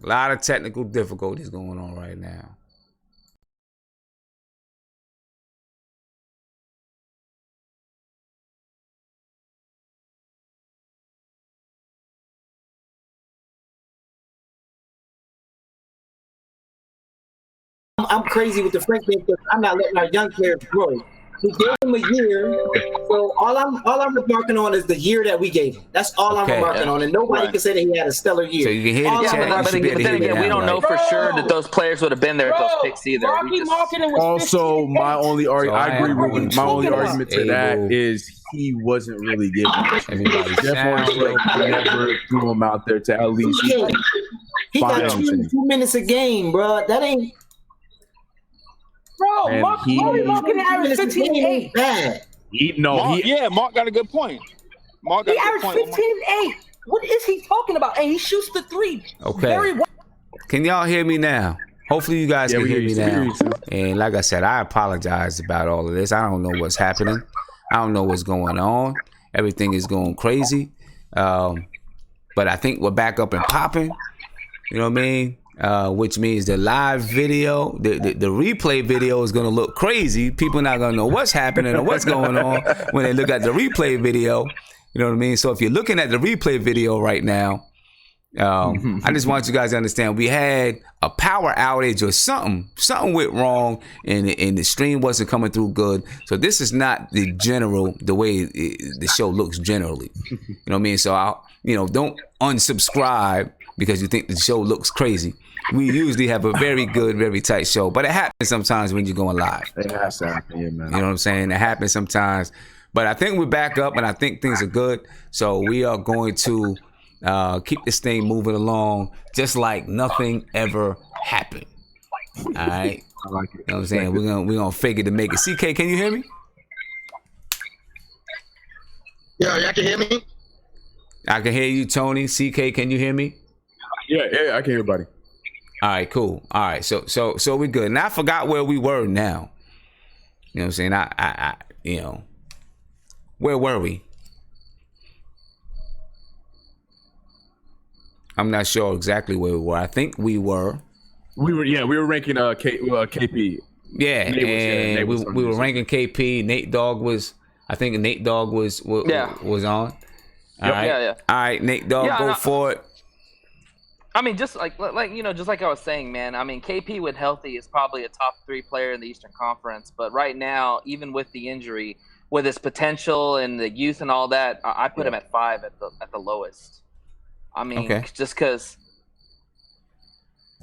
A lot of technical difficulties going on right now. I'm crazy with the Frank thing because I'm not letting our young players grow. We gave him a year, so all I'm remarking on is the year that we gave him. That's all I'm remarking on, and nobody can say that he had a stellar year. So you can hear the chat. But then again, we don't know for sure that those players would have been there at those picks either. Also, my only argument to that is he wasn't really giving everybody. Definitely never threw him out there to at least. He got 2 minutes a game, bro. That ain't. Bro, Mark averaged 15 and 8. Mark got a good point. He averaged 15 and 8. What is he talking about? And he shoots the 3. Okay. Very well. Can y'all hear me now? Hopefully you guys can hear me now. And like I said, I apologize about all of this. I don't know what's happening. I don't know what's going on. Everything is going crazy. But I think we're back up and popping. You know what I mean? Which means the live video, the replay video is going to look crazy. People are not going to know what's happening or what's going on when they look at the replay video. You know what I mean? So if you're looking at the replay video right now, I just want you guys to understand we had a power outage or something went wrong and the stream wasn't coming through good. So this is not the way the show looks generally. You know what I mean? So don't unsubscribe because you think the show looks crazy. We usually have a very good, very tight show, but it happens sometimes when you're going live. It has to happen, yeah, man. You know what I'm saying? It happens sometimes, but I think we're back up and I think things are good. So we are going to keep this thing moving along just like nothing ever happened. All right? I like it. You know what I'm saying? We're gonna fake it to make it. CK, can you hear me? Yeah, y'all can hear me? I can hear you, Tony. CK, can you hear me? Yeah, I can hear everybody. All right, cool. All right, so we're good. Now I forgot where we were now. You know what I'm saying? I where were we? I'm not sure exactly where we were. I think we were ranking KP. Yeah, and we were ranking KP. Nate Dogg was on. All right, Nate Dogg, go for it. I mean, just like I was saying, man. I mean, KP with healthy is probably a top 3 player in the Eastern Conference. But right now, even with the injury, with his potential and the youth and all that, I put him at 5 at the lowest. I mean, just because.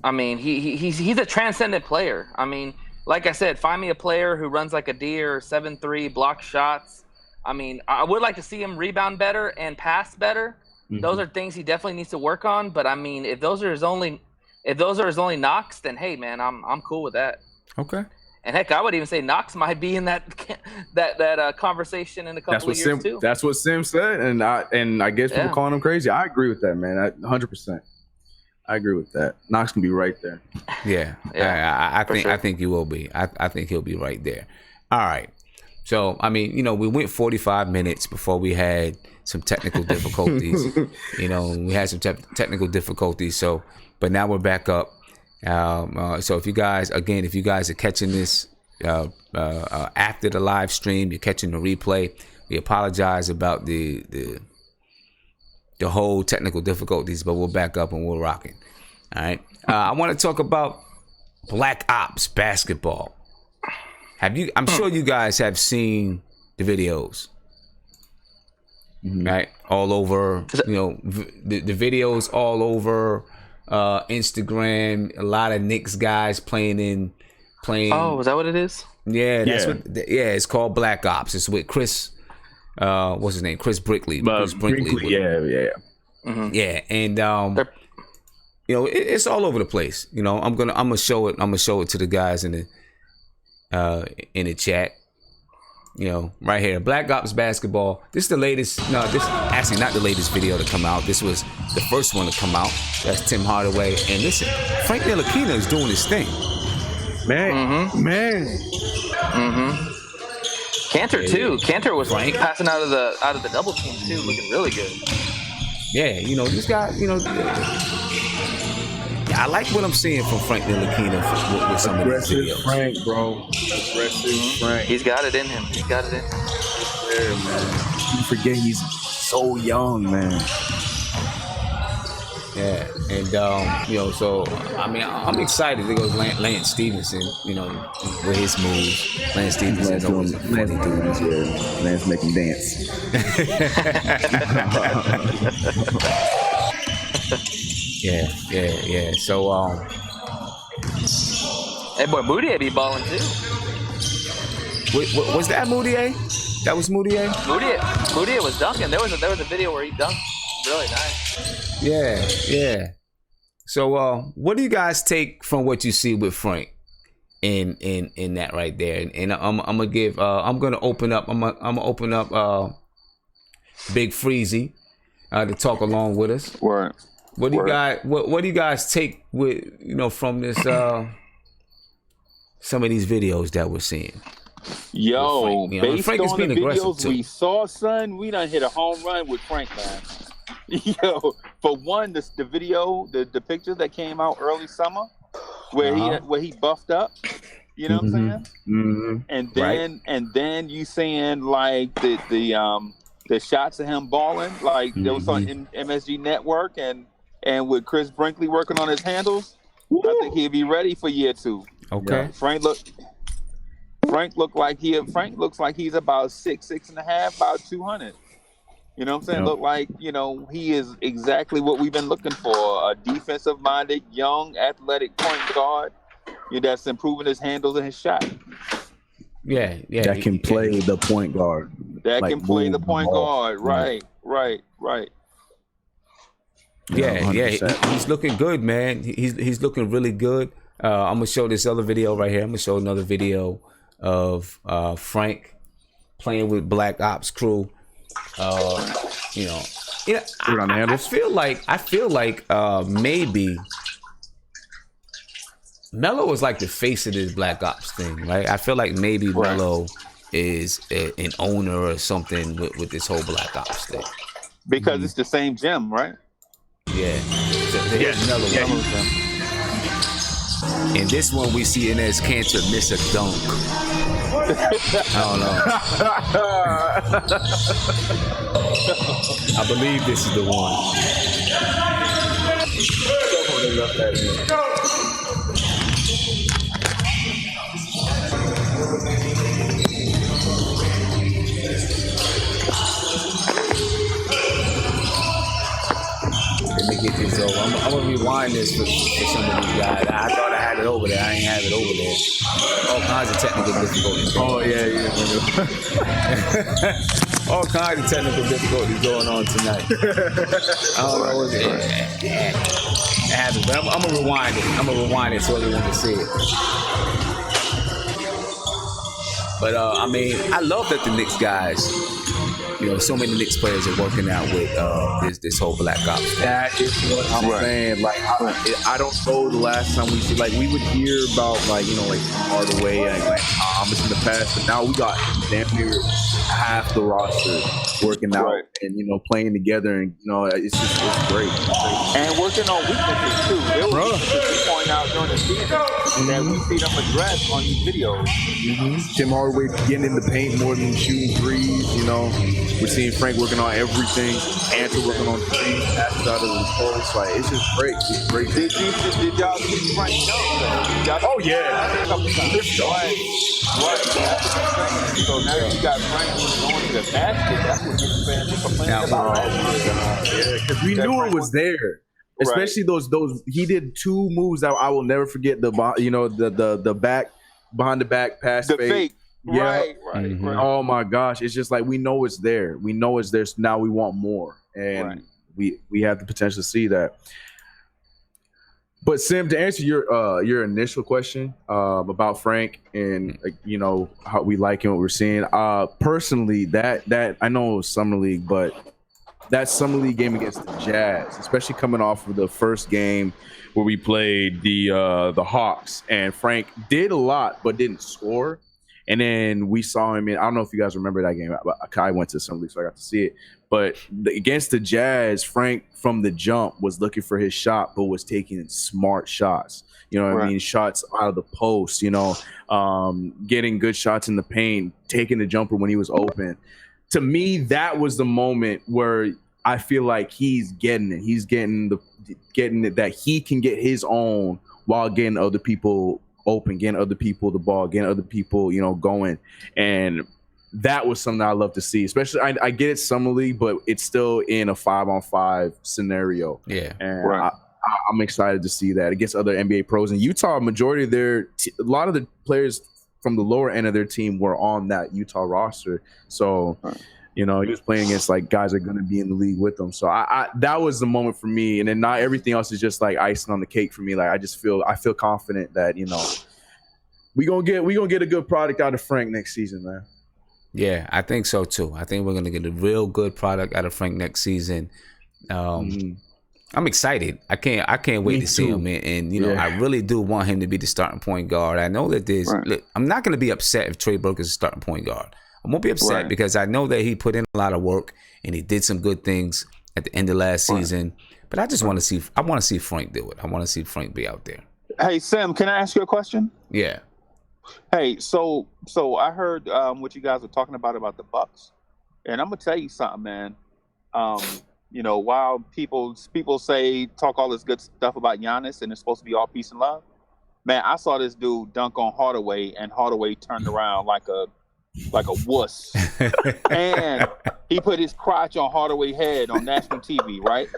I mean, he's a transcendent player. I mean, like I said, find me a player who runs like a deer, 7-3, block shots. I mean, I would like to see him rebound better and pass better. Mm-hmm. Those are things he definitely needs to work on. But I mean, if those are his only knocks, then hey, man, I'm cool with that. Okay. And heck, I would even say Knox might be in that conversation in a couple of years too. That's what Sim said, and I guess people calling him crazy. I agree with that, man. 100%. I agree with that. Knox can be right there. Yeah. I think he will be. I think he'll be right there. All right. So I mean, we went 45 minutes before we had some technical difficulties. We had some technical difficulties. So, but now we're back up. So if you guys are catching this after the live stream, you're catching the replay, we apologize about the whole technical difficulties, but we're back up and we're rocking. All right. I want to talk about BlackOps basketball. I'm sure you guys have seen the videos, right? All over, the videos all over Instagram. A lot of Knicks guys playing. Oh, is that what it is? Yeah, that's what. Yeah, it's called BlackOps. It's with Chris. What's his name? Chris Brinkley. Chris Brinkley. Yeah. Mm-hmm. Yeah, and it's all over the place. I'm gonna show it. I'm gonna show it to the guys in the chat. Right here, BlackOps basketball. This is the latest. No, this actually not the latest video to come out. This was the first one to come out. That's Tim Hardaway. And listen, Frank Ntilikina is doing his thing. Man. Cantor too. Cantor was passing out of the double team too, looking really good. Yeah, this guy. I like what I'm seeing from Frank Ntilikina with some of these videos. Frank, bro. Aggressive Frank. He's got it in him. He's got it in him. Yeah, man. You forget he's so young, man. Yeah, and so I mean, I'm excited. There goes Lance Stevenson, with his moves. Lance Stevenson's always a funny dude. Yeah, Lance make him dance. Yeah. So hey, boy, Moutier be balling too. Was that Moutier? That was Moutier. Moutier was dunking. There was a video where he dunked really nice. Yeah. So, what do you guys take from what you see with Frank in that right there? And I'm gonna open up Big Freezy to talk along with us. Word. What do you guys take with from this some of these videos that we're seeing? Yo, based Frank on the videos we saw, son, we done hit a home run with Frank, man. Yo, for one, the video, the pictures that came out early summer, where he buffed up, you know what I'm saying? Mm-hmm. And then you saying like the shots of him balling, like there was on MSG Network and with Chris Brinkley working on his handles. Woo! I think he'd be ready for year 2. Okay. Yeah. Frank looks like he's about 6'6.5", about 200. You know what I'm saying? Yep. Look like, he is exactly what we've been looking for. A defensive-minded, young, athletic point guard that's improving his handles and his shot. Yeah. That can play the point guard. That can play the point guard. Right. Yeah. He's looking good, man. He's looking really good. I'm gonna show this other video right here. I'm gonna show another video of Frank playing with BlackOps crew. I feel like maybe Melo is like the face of this BlackOps thing, right? I feel like maybe Melo is an owner or something with this whole BlackOps thing. Because it's the same gym, right? Yeah. Melo. In this one, we see Enes Kanter miss a dunk. I don't know. I believe this is the one. Let me get this over. I'm gonna rewind this for some of these guys. I thought I had it over there. I ain't have it over there. All kinds of technical difficulties. Oh yeah. All kinds of technical difficulties going on tonight. I don't know what it happens, but I'm gonna rewind it. I'm gonna rewind it so everyone can see it. But I mean, I love that the Knicks guys, so many Knicks players are working out with this whole BlackOps thing. That is what I'm saying. Like, I don't know the last time we see, like, we would hear about, like Hardaway and like Thomas in the past, but now we got damn near half the roster working out and playing together, and it's great. And working on weaknesses too. There was weaknesses we point out during the season that we see them address on these videos. Tim Hardaway getting in the paint more than shooting threes. We're seeing Frank working on everything. Anto working on threes, passes out of the post. Like, it's just great. It's great. Did y'all see Frank dunk? Oh yeah. Right. So now you got Frank going to the basket. That's what Knicks fans are complaining about. Yeah, because we knew it was there. Especially those. He did 2 moves that I will never forget. The back behind the back pass. The fake. Yeah. Right. Oh my gosh! It's just like we know it's there. We know it's there. So now we want more, and we have the potential to see that. But Sim, to answer your initial question about Frank and how we like him, what we're seeing. Personally, that I know it was Summer League, but that Summer League game against the Jazz, especially coming off of the first game where we played the Hawks, and Frank did a lot but didn't score. And then we saw him in, I don't know if you guys remember that game. I went to some league, so I got to see it. But against the Jazz, Frank from the jump was looking for his shot, but was taking smart shots. You know what I mean? Shots out of the post, getting good shots in the paint, taking the jumper when he was open. To me, that was the moment where I feel like he's getting it. He's getting it that he can get his own while getting other people open, getting other people the ball, getting other people, going. And that was something I love to see. Especially, I get it summer league, but it's still in a 5-on-5 scenario. Yeah, and I'm excited to see that against other NBA pros. In Utah, majority of a lot of the players from the lower end of their team were on that Utah roster. So, he was playing against like guys that are going to be in the league with them. So I that was the moment for me. And then not everything else is just like icing on the cake for me. Like I feel confident that we gonna get a good product out of Frank next season, man. Yeah, I think so too. I think we're gonna get a real good product out of Frank next season. I'm excited. I can't wait to see him. And I really do want him to be the starting point guard. I know that look, I'm not going to be upset if Trey Burke is a starting point guard. I won't be upset because I know that he put in a lot of work and he did some good things at the end of last season. But I just want to see. I want to see Frank do it. I want to see Frank be out there. Hey Sam, can I ask you a question? Yeah. Hey, so I heard what you guys were talking about the Bucks, and I'm gonna tell you something, man. While people talk all this good stuff about Giannis and it's supposed to be all peace and love, man, I saw this dude dunk on Hardaway and Hardaway turned around like a wuss, and he put his crotch on Hardaway's head on national TV, right?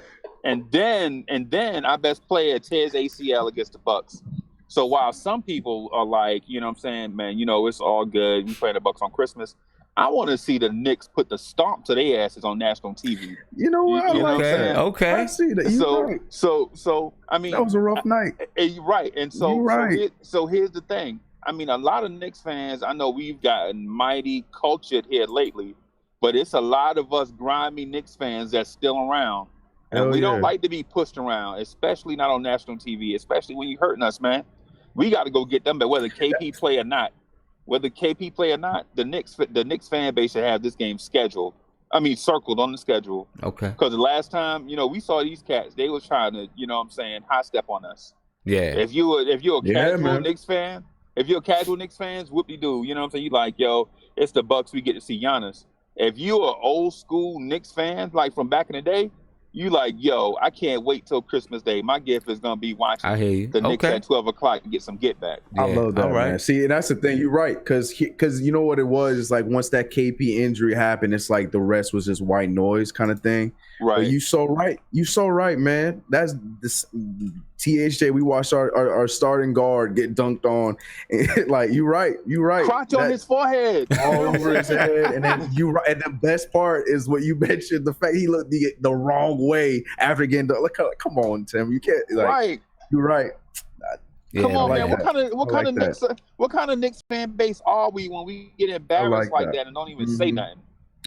And then our best player tears ACL against the Bucks. So while some people are like, I'm saying, man, it's all good. We play the Bucks on Christmas. I want to see the Knicks put the stomp to their asses on national TV. You know what? Okay. I see that. So I mean, that was a rough night. Right. And so here's the thing. I mean, a lot of Knicks fans, I know we've gotten mighty cultured here lately, but it's a lot of us grimy Knicks fans that's still around. And we don't like to be pushed around, especially not on national TV, especially when you're hurting us, man. We got to go get them, but whether KP play or not, the Knicks fan base should have this game scheduled. I mean, circled on the schedule. Okay. Because the last time, we saw these cats, they was trying to, high step on us. Yeah. If you're a casual Knicks fan, whoop-de-doo, you know what I'm saying? You like, it's the Bucks, we get to see Giannis. If you're an old school Knicks fan, like from back in the day, you like, I can't wait till Christmas Day. My gift is gonna be watching the Knicks at 12 o'clock and get some get back. Yeah. I love that, man. See, and that's the thing. You're right, because you know what it was? It's like once that KP injury happened, it's like the rest was just white noise kind of thing. Right. But you so right, man. That's this THJ. We watched our starting guard get dunked on. Like you're right. Crotch on his forehead, all over his head, and then and the best part is what you mentioned: the fact he looked the wrong way after getting dunked. Like, come on, Tim, you can't. Like, right. You're right. Yeah, come on, man. What kind of Knicks fan base are we when we get embarrassed like that and don't even say nothing?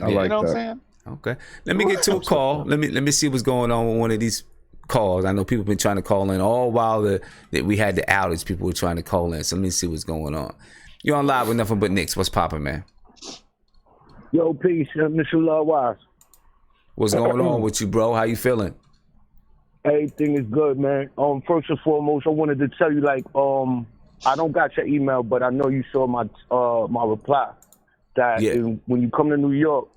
I like you know that. what I'm saying? Okay. Let me get to a call. Let me see what's going on with one of these calls. I know people have been trying to call in all while that we had the outage. People were trying to call in. So let me see what's going on. You're on live with Nothing But Knicks. What's popping, man? Yo, peace. Mr. Lawwise. What's going on with you, bro? How you feeling? Everything is good, man. First and foremost, I wanted to tell you, I don't got your email, but I know you saw my reply. That when you come to New York,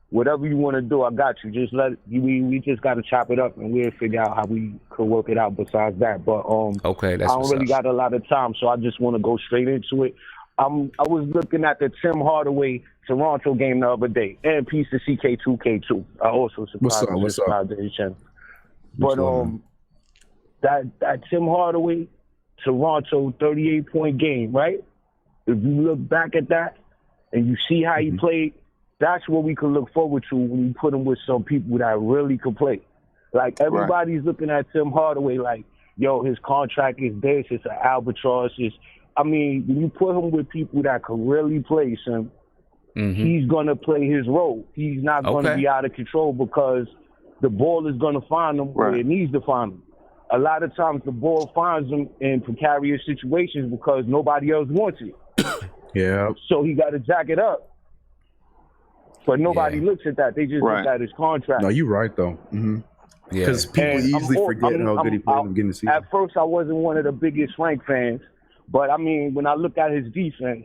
whatever you want to do, I got you. Just we just got to chop it up, and we'll figure out how we could work it out besides that. But okay, that's I don't really got a lot of time, so I just want to go straight into it. I was looking at the Tim Hardaway Toronto game the other day, and piece of CK2K2. I also subscribed to his channel. But that Tim Hardaway Toronto 38-point game, right? If you look back at that and you see how he played, that's what we can look forward to when you put him with some people that really could play. Like, everybody's looking at Tim Hardaway like, his contract is this, it's an albatross. When you put him with people that can really play, he's going to play his role. He's not going to be out of control because the ball is going to find him where it needs to find him. A lot of times the ball finds him in precarious situations because nobody else wants it. Yeah. So he got to jack it up. But nobody looks at that. They just look at his contract. No, you're right though. Because people easily forget how good he played in the beginning of the season. At first, I wasn't one of the biggest Frank fans, but I mean, when I look at his defense,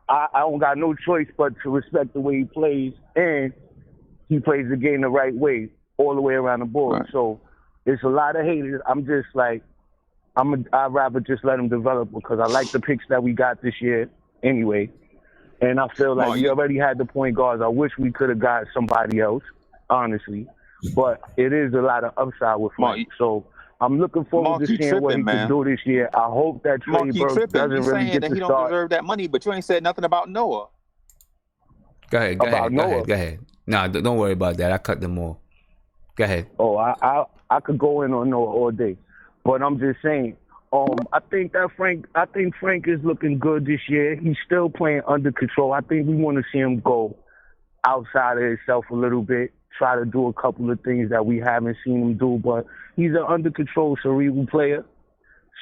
I don't got no choice but to respect the way he plays, and he plays the game the right way all the way around the board. Right. So it's a lot of haters. I'm just like, I'd rather just let him develop because I like the picks that we got this year anyway. And I feel like we already had the point guards. I wish we could have got somebody else, honestly. But it is a lot of upside with Frank. So I'm looking forward to seeing what he can do this year. I hope that Trey Burke doesn't really get to start. He don't deserve that money, but you ain't said nothing about Noah. Go ahead. No, don't worry about that. I cut them off. Go ahead. Oh, I could go in on Noah all day. But I'm just saying, I think Frank is looking good this year. He's still playing under control. I think we want to see him go outside of himself a little bit, try to do a couple of things that we haven't seen him do. But he's an under control cerebral player.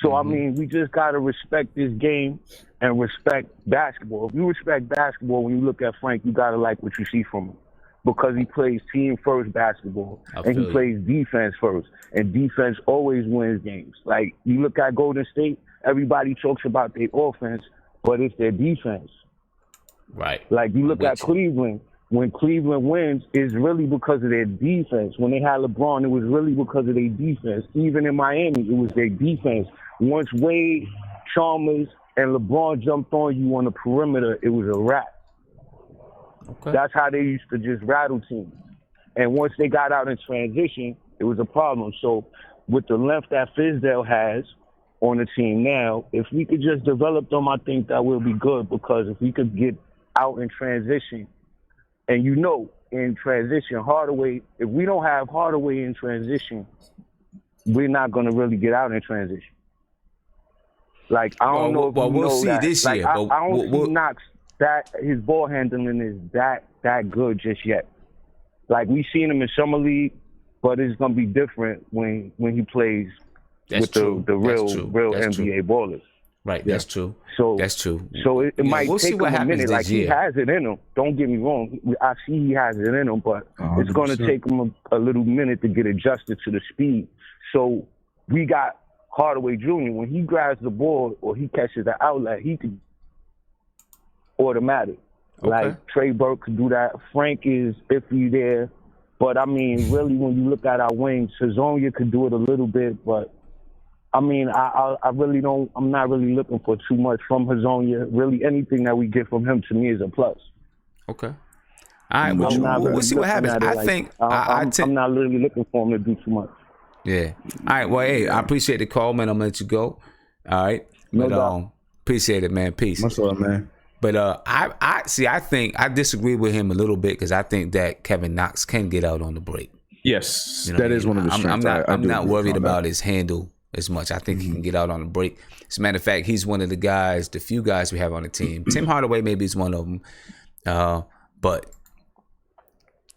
So, I mean, we just got to respect this game and respect basketball. If you respect basketball, when you look at Frank, you got to like what you see from him. Because he plays team-first basketball, and he plays defense first. And defense always wins games. Like, you look at Golden State, everybody talks about their offense, but it's their defense. Right. Like, you look at Cleveland. When Cleveland wins, it's really because of their defense. When they had LeBron, it was really because of their defense. Even in Miami, it was their defense. Once Wade, Chalmers, and LeBron jumped on you on the perimeter, it was a wrap. Okay. That's how they used to just rattle teams. And once they got out in transition, it was a problem. So with the length that Fizdale has on the team now, if we could just develop them, I think that will be good because if we could get out in transition, and in transition, Hardaway, if we don't have Hardaway in transition, we're not going to really get out in transition. Like, I don't know if we'll see that. This year. I don't see Knox that his ball handling is that good just yet. Like we seen him in summer league, but it's gonna be different when he plays with the real NBA ballers. Right, that's true. So that's true. So it might take him a minute. Like he has it in him. Don't get me wrong. I see he has it in him, but 100%. It's gonna take him a little minute to get adjusted to the speed. So we got Hardaway Jr. When he grabs the ball or he catches the outlet, he can automatic. Okay. Like Trey Burke could do that. Frank is iffy there. But I mean, really, when you look at our wings, Hazonia could do it a little bit. But I mean, I really don't. I'm not really looking for too much from Hazonia. Really, anything that we get from him to me is a plus. Okay. All right, we'll see what happens. I think I'm not really looking for him to do too much. Yeah. All right. Well, hey, I appreciate the call, man. I'm gonna let you go. All right. But appreciate it, man. Peace. Much love, man. But I think I disagree with him a little bit because I think that Kevin Knox can get out on the break. Yes, that is one of the strengths. I'm not worried about his handle as much. I think he can get out on the break. As a matter of fact, he's one of the few guys we have on the team. Tim Hardaway maybe is one of them, but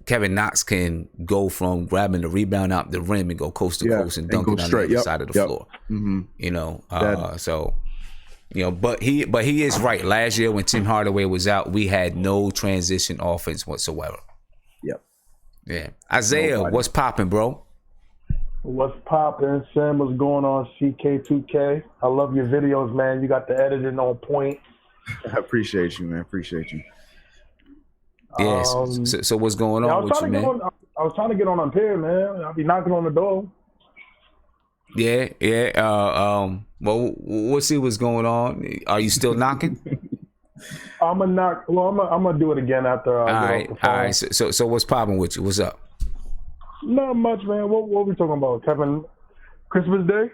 Kevin Knox can go from grabbing the rebound out the rim and go coast to coast and dunk it on the other side of the floor. Mm-hmm. So. But he is right. Last year when Tim Hardaway was out, we had no transition offense whatsoever. Yep. Yeah. Isaiah, what's popping, bro? What's popping? Sam, what's going on? CK2K. I love your videos, man. You got the editing on point. I appreciate you, man. Appreciate you. Yes. So what's going on with you, man? I was trying to get on Ampere, man. I'll be knocking on the door. Yeah. Well, we'll see what's going on. Are you still knocking? I'm gonna knock. Well, I'm gonna do it again after. All right. So what's popping with you? What's up? Not much, man. What we talking about, Kevin? Christmas Day?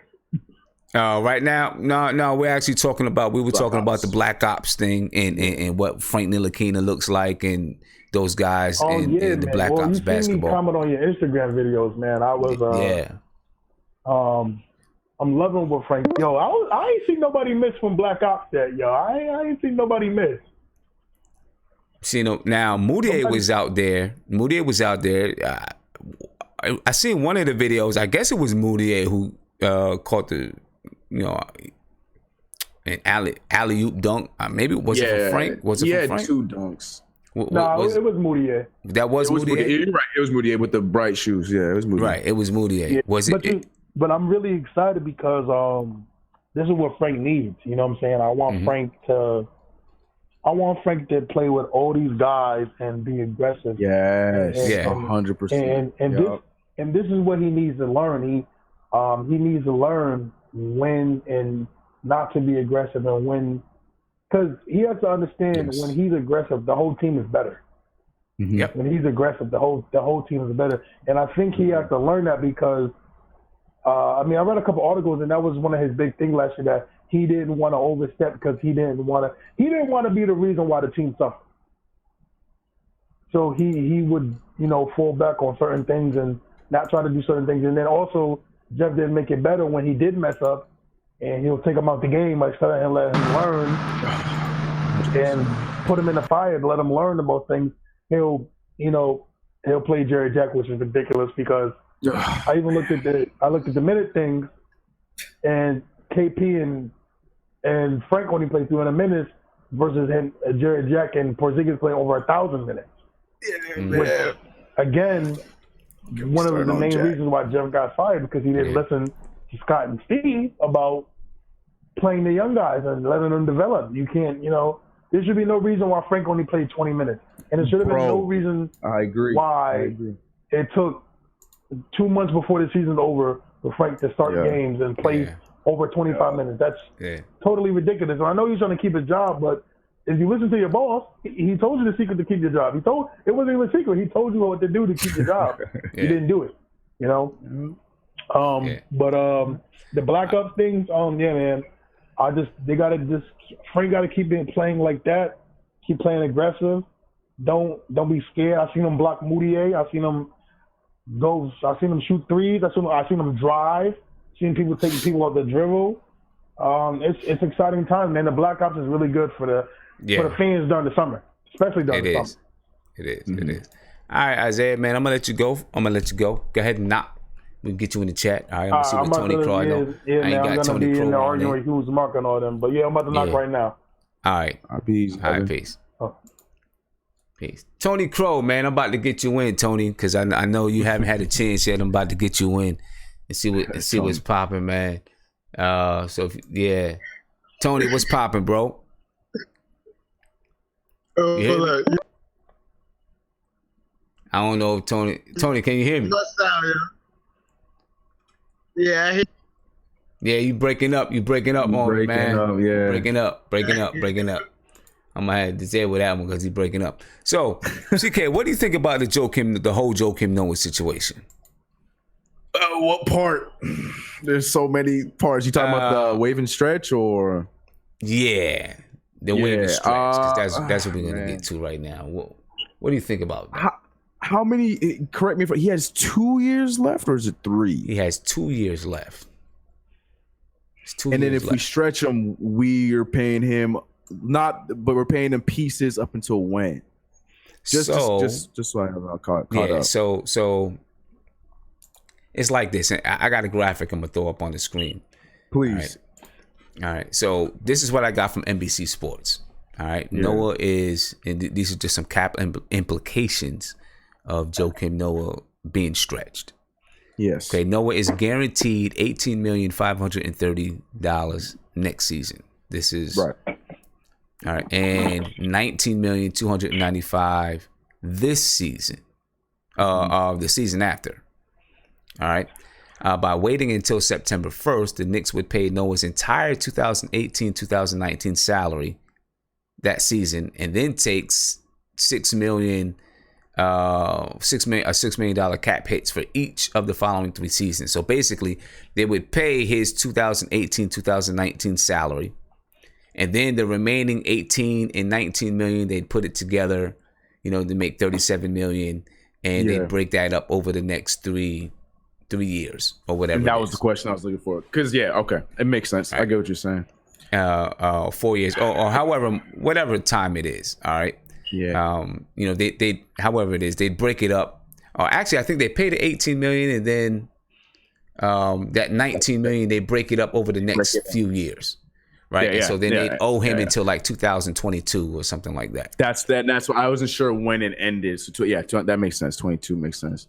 Right now, no. We're actually talking about. We were talking about the BlackOps thing and what Frank Ntilikina looks like and those guys in the BlackOps basketball. You comment on your Instagram videos, man. I was I'm loving what Frank. Yo, I ain't seen nobody miss from BlackOps yet, yo. I ain't seen nobody miss. See, now Moutier was out there. I seen one of the videos. I guess it was Moutier who caught the, an alley-oop dunk. Maybe was it for Frank? Was it for Frank? 2 dunks. It was Moutier. That was Moutier? You're right. It was Moutier with the bright shoes. Yeah, it was Moutier. Right, it was Moutier. Yeah. Was it? But I'm really excited because this is what Frank needs. You know what I'm saying? I want Frank to play with all these guys and be aggressive. Yes, 100%. And this is what he needs to learn. He needs to learn when and not to be aggressive, and when, because he has to understand when he's aggressive, the whole team is better. Yep. When he's aggressive, the whole team is better. And I think he has to learn that because I read a couple articles, and that was one of his big things last year, that he didn't want to overstep because he didn't want to be the reason why the team suffered. So he would, fall back on certain things and not try to do certain things. And then also, Jeff didn't make it better when he did mess up, and he'll take him out the game instead of let him learn and put him in the fire and let him learn about things. He'll play Jerry Jack, which is ridiculous because I even looked at the minute things, and KP and Frank only played 300 minutes versus Jerry Jack and Porzingis playing over 1,000 minutes. Which, again, one of the main reasons why Jeff got fired, because he didn't listen to Scott and Steve about playing the young guys and letting them develop. You can't, there should be no reason why Frank only played 20 minutes. And there should have been no reason why it took 2 months before the season's over for Frank to start games and play over 25 minutes. That's totally ridiculous. And I know he's trying to keep his job, but if you listen to your boss, he told you the secret to keep your job. It wasn't even a secret. He told you what to do to keep your job. You didn't do it, But the BlackOps things, man. Frank got to keep playing like that. Keep playing aggressive. Don't be scared. I seen him block Moutier. I seen him shoot threes. I seen him drive. Seen people taking people off the dribble. It's exciting time, man. The BlackOps is really good for the fans during the summer, especially during the summer. It is. All right, Isaiah, man, I'm gonna let you go. Go ahead and knock. We can get you in the chat. All right, I'm gonna see what Tony Crow. I ain't got Tony Crow in there arguing with who's marking all them. But I'm about to knock right now. All right. Peace. All right, peace. Peace. Tony Crow, man, I'm about to get you in, Tony, because I know you haven't had a chance yet. I'm about to get you in and see what's popping, man. Tony, what's popping, bro? I don't know if Tony, can you hear me? Yeah. Yeah, you breaking up on me, man. Breaking up. I'm gonna have to say with that one because he's breaking up. So, CK, what do you think about the whole Joakim Noah situation? What part? There's so many parts. You talking about the wave and stretch, or? Yeah, the wave and stretch. 'Cause that's what we're gonna get to right now. What do you think about that? How many? Correct me if he has 2 years left, or is it 3? He has 2 years left. And then if we stretch him, we are paying him but we're paying him pieces up until when? Just so I have caught up. So it's like this. I got a graphic I'm gonna throw up on the screen. Please. All right. So this is what I got from NBC Sports. All right. Yeah. Noah is, and these are just some cap implications of Joakim Noah being stretched. Yes. Okay. Noah is guaranteed $18,530 next season. This is right. All right, and $19,295,000 this season, the season after. All right, by waiting until September 1st, the Knicks would pay Noah's entire 2018-2019 salary that season, and then takes $6 million cap hits for each of the following 3 seasons. So basically, they would pay his 2018-2019 salary. And then the remaining 18 and 19 million, they'd put it together, to make 37 million, and they'd break that up over the next three years or whatever. That was the question I was looking for. Because okay, it makes sense. Right. I get what you're saying. 4 years or however, whatever time it is. All right. Yeah. They however it is, they'd break it up. Actually, I think they pay the 18 million, and then that 19 million, they break it up over the next few years. right? And so then they'd owe him until like 2022 or something like that. That's why I wasn't sure when it ended. So that makes sense. 22 makes sense.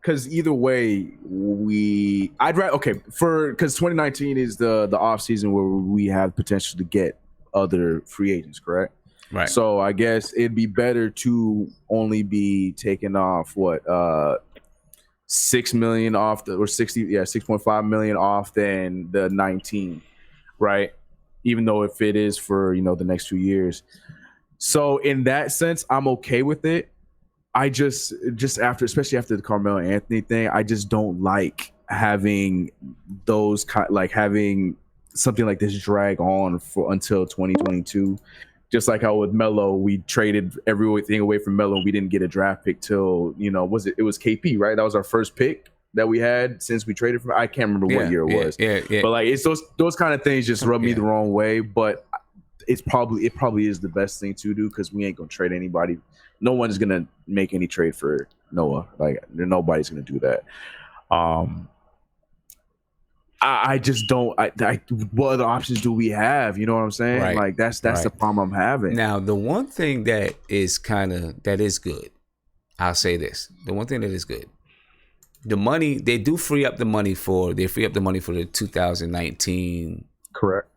Because either way, I'd rather because 2019 is the off season where we have potential to get other free agents, correct? Right. So I guess it'd be better to only be taking off $6 million off or 6.5 million off than the 19, right? Even though if it is for the next 2 years. So in that sense, I'm okay with it. I just especially after the Carmelo Anthony thing, I just don't like having having something like this drag on until 2022. Just like how with Melo, we traded everything away from Melo. We didn't get a draft pick till it was KP, right? That was our first pick that we had since we traded from. I can't remember what year it was. Yeah. But like it's those kind of things just rub me the wrong way. But it probably is the best thing to do because we ain't gonna trade anybody. No one is gonna make any trade for Noah. Like nobody's gonna do that. I just don't. What other options do we have? You know what I'm saying? Right. Like that's the problem I'm having. Now the one thing that is good. I'll say this: the one thing that is good, the money they do free up the money for the 2019 correct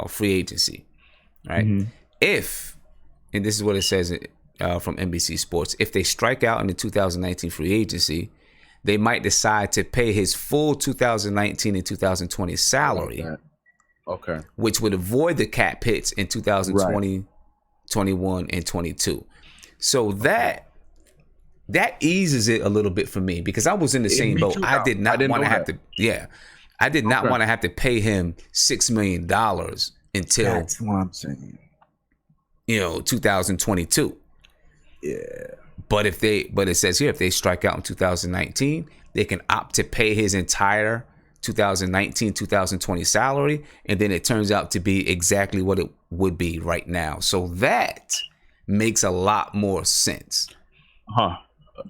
free agency, right? Mm-hmm. And this is what it says from NBC Sports, if they strike out in the 2019 free agency, they might decide to pay his full 2019 and 2020 salary, which would avoid the cap hits in 2020, 21, and 22. So that eases it a little bit for me because I was in the same boat. I did not want to have to. Yeah, I did not want to have to pay him $6 million until. That's what I'm saying. 2022. Yeah. But it says here, if they strike out in 2019, they can opt to pay his entire 2019, 2020 salary. And then it turns out to be exactly what it would be right now. So that makes a lot more sense. Huh.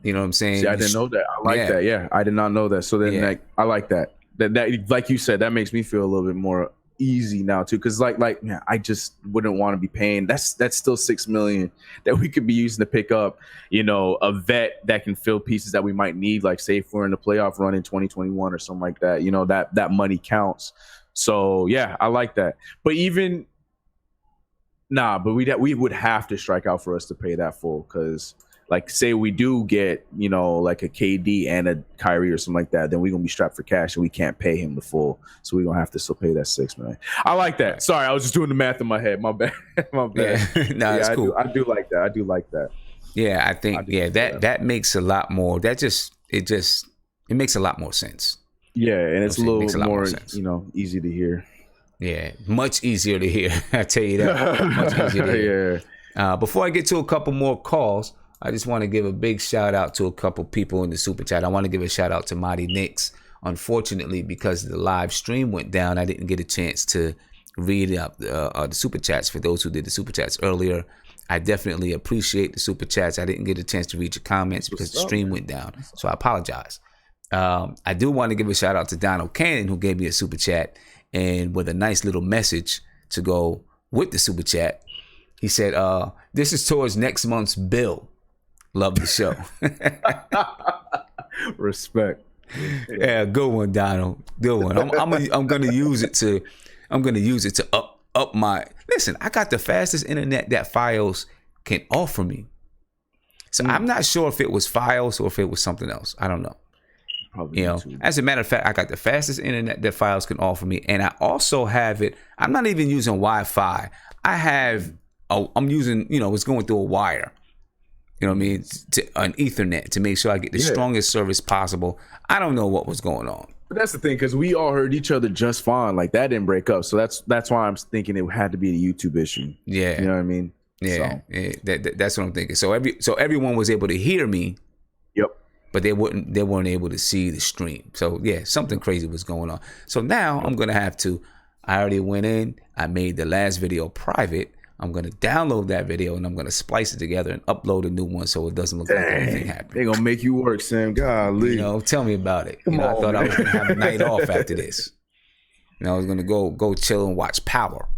You know what I'm saying? See, I didn't know that. I like that. Yeah. I did not know that. So then I like that. That like you said, that makes me feel a little bit more easy now too, because I just wouldn't want to be paying. That's still $6 million that we could be using to pick up, a vet that can fill pieces that we might need, like say if we're in the playoff run in 2021 or something like that. That money counts. So yeah, I like that. But we would have to strike out for us to pay that full, because like say we do get, like a KD and a Kyrie or something like that, then we're going to be strapped for cash and we can't pay him the full. So we're going to have to still pay that $6 million. I like that. Sorry, I was just doing the math in my head. My bad. Yeah. No, it's cool. I do like that. Yeah, I think, that makes a lot more. It makes a lot more sense. Yeah, and it's a little more, easy to hear. Yeah, much easier to hear. I tell you that. Much easier to hear. Yeah. Before I get to a couple more calls, I just want to give a big shout out to a couple people in the super chat. I want to give a shout out to Mighty Knicks. Unfortunately, because the live stream went down, I didn't get a chance to read up the super chats. For those who did the super chats earlier, I definitely appreciate the super chats. I didn't get a chance to read your comments because the stream went down. So I apologize. I do want to give a shout out to Donald Cannon, who gave me a super chat and with a nice little message to go with the super chat. He said, this is towards next month's bill. Love the show. Respect. Yeah, good one, Donald. Good one. I'm gonna use it to up my. Listen, I got the fastest internet that Fios can offer me. So I'm not sure if it was Fios or if it was something else. I don't know. Probably as a matter of fact, I got the fastest internet that Fios can offer me, and I also have it. I'm not even using Wi-Fi. I'm using, it's going through a wire. You know what I mean? An Ethernet to make sure I get the strongest service possible. I don't know what was going on. But that's the thing, because we all heard each other just fine. Like that didn't break up. So that's why I'm thinking it had to be a YouTube issue. Yeah. You know what I mean? Yeah. That's what I'm thinking. So everyone was able to hear me. Yep. But they weren't able to see the stream. So yeah, something crazy was going on. So now I'm gonna have to. I already went in. I made the last video private. I'm gonna download that video and I'm gonna splice it together and upload a new one so it doesn't look like anything happened. They gonna make you work, Sam. Golly. You know, tell me about it. I thought I was gonna have a night off after this. I was gonna go chill and watch Power.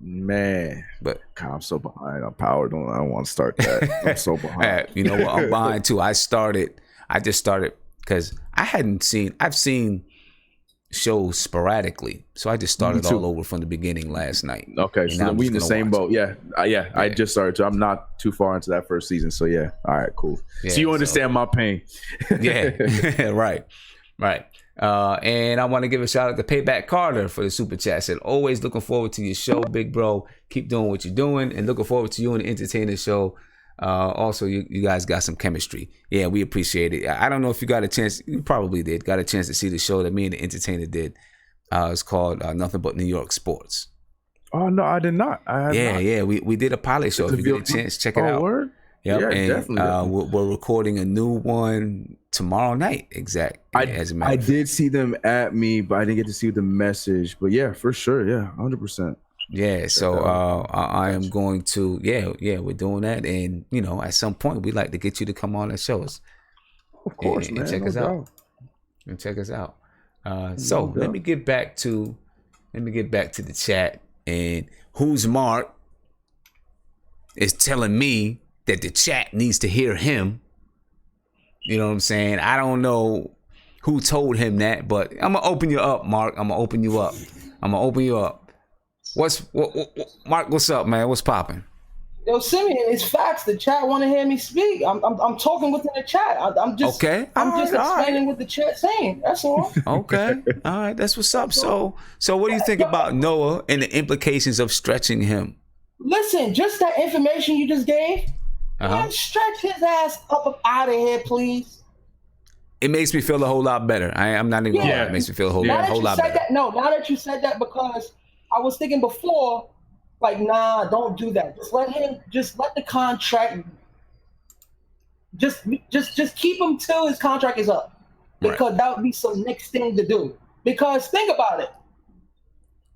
Man, but God, I'm so behind on Power. I don't want to start that. I'm so behind. You know what? I'm behind too. I just started because I've seen shows sporadically, so I just started all over from the beginning last night. Okay, so then we in the same boat. Yeah. I just started. So I'm not too far into that first season. So yeah, all right, cool. Yeah, so you understand my pain. Yeah, right. And I want to give a shout out to Payback Carter for the super chat. Said, always looking forward to your show, big bro. Keep doing what you're doing, and looking forward to you and the entertainer show. Also, you guys got some chemistry. Yeah, we appreciate it. I don't know if you got a chance. You probably did. Got a chance to see the show that me and the entertainer did. It's called Nothing But New York Sports. Oh no, I did not. Yeah. We did a pilot show. If you get a chance, check it out. Word? Yep. Yeah, and definitely. We're recording a new one tomorrow night. I did see them at me, but I didn't get to see the message. But yeah, for sure. Yeah, 100%. Yeah, so I am going to we're doing that, and at some point we'd like to get you to come on the shows. Of course, and man. Check us out. And check us out. So let me get back to the chat. And Who's Mark is telling me that the chat needs to hear him. You know what I'm saying? I don't know who told him that, but I'm gonna open you up, Mark. I'm gonna open you up. Mark, what's up, man? What's popping? Yo, Simeon, it's facts. The chat want to hear me speak. I'm talking within the chat. I'm just explaining what the chat's saying. That's all. Okay, all right, that's what's up. So what do you think about Noah and the implications of stretching him? Listen, just that information you just gave. Man, stretch his ass up out of here, please. It makes me feel a whole lot better. I'm not even. Yeah. It makes me feel a whole lot better. Now that you said that, because I was thinking before, like, nah, don't do that. Just let the contract. Just keep him till his contract is up, because that would be some Knicks thing to do. Because think about it.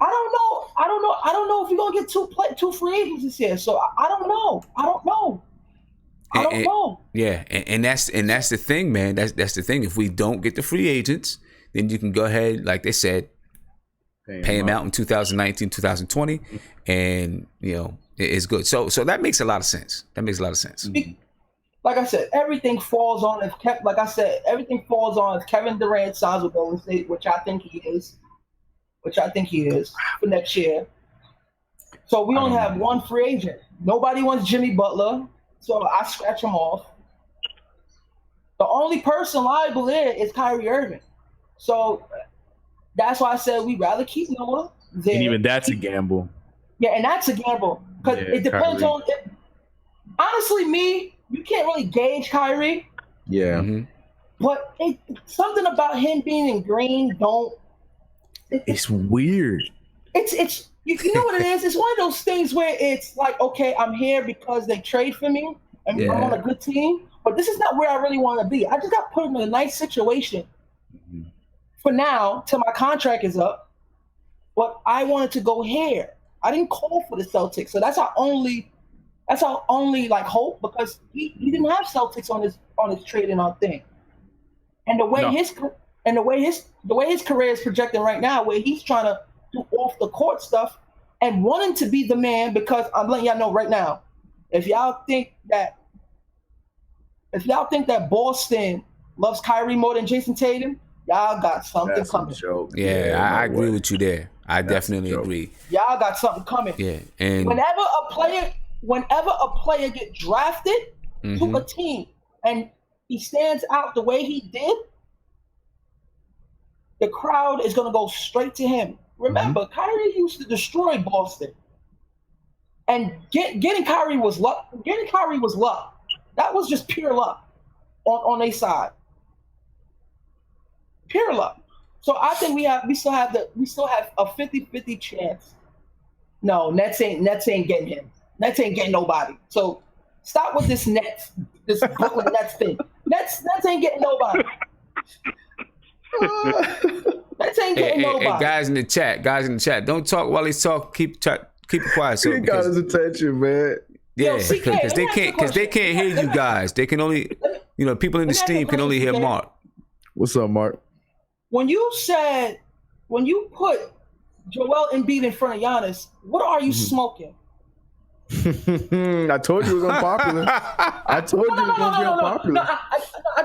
I don't know if you're gonna get two free agents this year. So I don't know. I don't know. Yeah, and that's the thing, man. That's the thing. If we don't get the free agents, then you can go ahead, like they said, pay him out in 2019, 2020, and it's good. So that makes a lot of sense. Like I said, everything falls on if Kevin Durant signs with Golden State, which I think he is for next year. So we only have one free agent. Nobody wants Jimmy Butler. So I scratch him off. The only person liable there is Kyrie Irving. So that's why I said we'd rather keep Noah there. And even that's a gamble. Yeah, and that's a gamble. Because it depends on it. Honestly, you can't really gauge Kyrie. Yeah. Mm-hmm. But something about him being in green it's weird. It's you know what it is? It's one of those things where it's like, okay, I'm here because they trade for me and I'm on a good team, but this is not where I really want to be. I just got put in a nice situation for now till my contract is up, but I wanted to go here. I didn't call for the Celtics, so that's our only like hope, because he didn't have Celtics on his trading on thing, and the way his career is projecting right now, where he's trying to do off the court stuff and wanting to be the man, because I'm letting y'all know right now, if y'all think that Boston loves Kyrie more than Jason Tatum, y'all got something coming. Yeah, I agree with you there. I definitely agree. Y'all got something coming. Yeah, and whenever a player get drafted to a team and he stands out the way he did, the crowd is going to go straight to him. Remember, Kyrie used to destroy Boston, and getting Kyrie was luck. That was just pure luck on their side. Pure luck. So I think we still have a 50-50 chance. No, Nets ain't getting him. Nets ain't getting nobody. So stop with this Brooklyn Nets thing. Nets ain't getting nobody. Nets ain't getting nobody. Hey, guys in the chat, don't talk while he's talking. Keep it quiet. So he got his attention, man. Yeah, Yo, because they can't hear you guys. They can only, people in the stream can only hear Mark. What's up, Mark? When you put Joel Embiid in front of Giannis, what are you smoking? I told you it was unpopular. I told you it was gonna be unpopular. I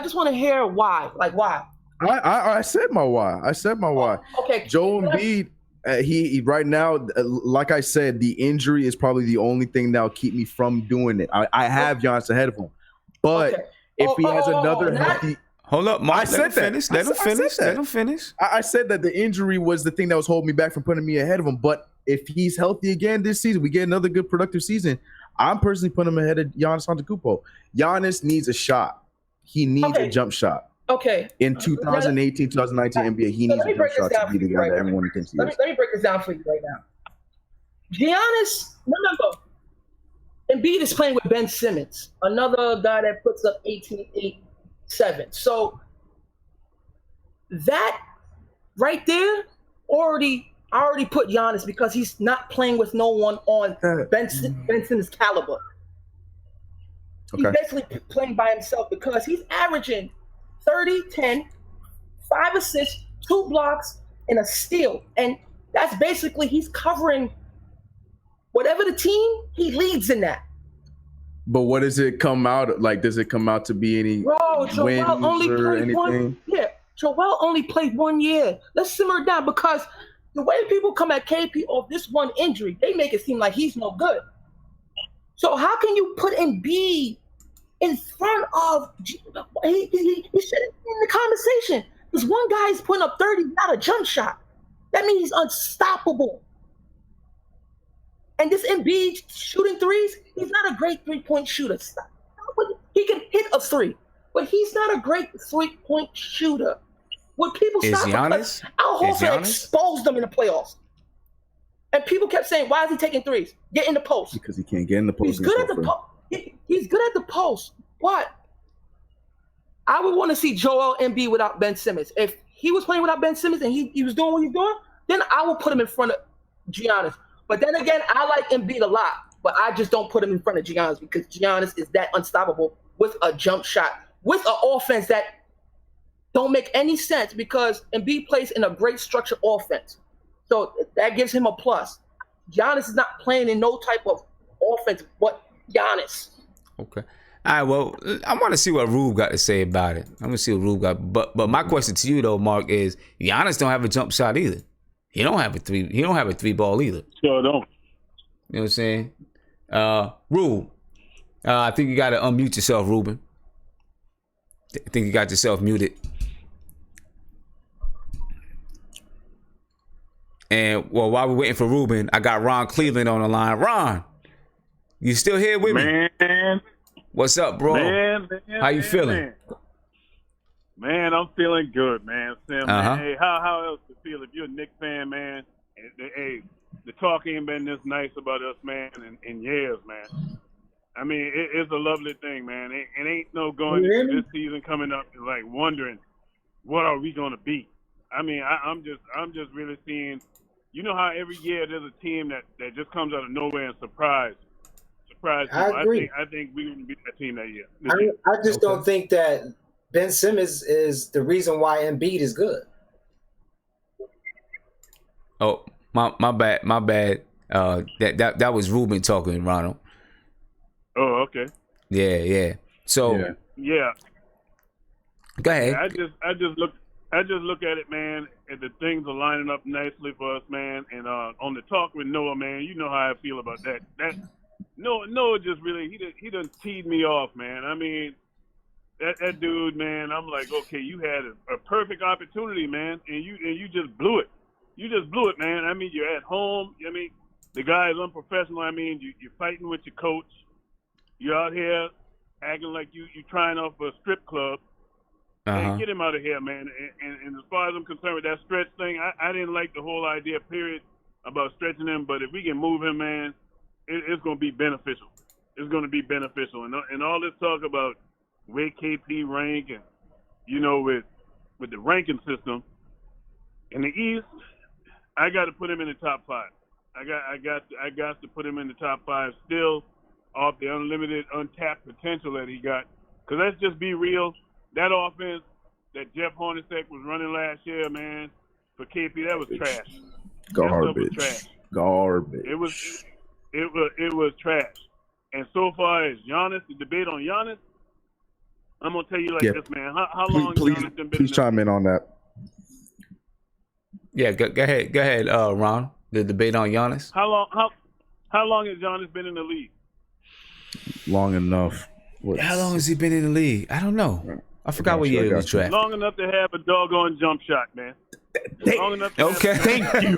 just want to hear why. Like why? I said my why. Okay. Joel Embiid. He right now, like I said, the injury is probably the only thing that'll keep me from doing it. I have Giannis ahead of him, but if he has another healthy, hold up, Mark. Let him finish. Let him finish. I said that the injury was the thing that was holding me back from putting me ahead of him. But if he's healthy again this season, we get another good productive season. I'm personally putting him ahead of Giannis Antetokounmpo. Giannis needs a shot. He needs a jump shot. Okay. In 2018, 2019 NBA, he needs a jump shot to be the guy that everyone thinks he is. Let me break this down for you right now. Giannis, remember, Embiid is playing with Ben Simmons, another guy that puts up 18, 8, 7. So that right there, I already put Giannis because he's not playing with no one on Ben Simmons' caliber. He's basically playing by himself because he's averaging 30, 10, 5 assists, 2 blocks, and a steal. And that's basically he's covering whatever the team, he leads in that. But what does it come out like? Does it come out to be any wins or anything? Joel only played 1 year. Let's simmer it down because the way people come at KP off this one injury, they make it seem like he's no good. So how can you put Embiid in front of he should have been in the conversation? Because one guy is putting up 30 without a jump shot. That means he's unstoppable. And this Embiid shooting threes, he's not a great 3-point shooter. He can hit a 3, but he's not a great 3-point shooter. What people stop because Al Horford exposed them in the playoffs. And people kept saying, why is he taking threes? Get in the post. Because he can't get in the post. He's good at the post. He's good at the post. But I would want to see Joel Embiid without Ben Simmons. If he was playing without Ben Simmons and he was doing what he's doing, then I would put him in front of Giannis. But then again, I like Embiid a lot, but I just don't put him in front of Giannis because Giannis is that unstoppable with a jump shot, with an offense that don't make any sense because Embiid plays in a great structured offense. So that gives him a plus. Giannis is not playing in no type of offense but Giannis. Okay. All right, well, I want to see what Rube got to say about it. I'm going to see what Rube got. But my question to you, though, Mark, is Giannis don't have a jump shot either. He don't have a 3-ball either. Sure don't. You know what I'm saying? Rube, I think you got to unmute yourself, Ruben. I think you got yourself muted. And, well, while we're waiting for Ruben, I got Ron Cleveland on the line. Ron, you still here with me? Man. What's up, bro? Man, how you feeling? Man, I'm feeling good, man. Sam, man. Hey, how else to feel if you're a Knicks fan, man? Hey, the talk ain't been this nice about us, man, in years, man. I mean, it's a lovely thing, man. It ain't no going this season coming up like wondering what are we gonna be. I mean, I'm just really seeing. You know how every year there's a team that just comes out of nowhere and surprise people. I agree. I think we're gonna be that team that year. I just don't think that Ben Simmons is the reason why Embiid is good. Oh, my bad. That was Ruben talking, Ronald. Oh, okay. Yeah. So yeah. Go ahead. I just look at it, man, and the things are lining up nicely for us, man. And on the talk with Noah, man, you know how I feel about that. Noah just really he done teed me off, man. I mean, that dude, man. I'm like, okay, you had a perfect opportunity, man, and you just blew it. You just blew it, man. I mean, you're at home. I mean, the guy is unprofessional. I mean, you're fighting with your coach. You're out here acting like you trying off a strip club. Man, get him out of here, man. And as far as I'm concerned with that stretch thing, I didn't like the whole idea, period, about stretching him. But if we can move him, man, it's going to be beneficial. It's going to be beneficial. And all this talk about where KP rank and, you know, with the ranking system, in the East, I got to put him in the top 5. I got to put him in the top 5 still, off the unlimited, untapped potential that he got. Because let's just be real, that offense that Jeff Hornacek was running last year, man, for KP, that was trash. Garbage. That was trash. Garbage. It was trash. And so far as Giannis, the debate on Giannis, I'm gonna tell you like this, man. How long Giannis been? Please chime in on that. Yeah, go ahead, Ron. The debate on Giannis. How long has Giannis been in the league? Long enough. How long has he been in the league? I don't know. I forgot what year he was drafted. Long enough to have a doggone jump shot, man. Long enough to Thank you.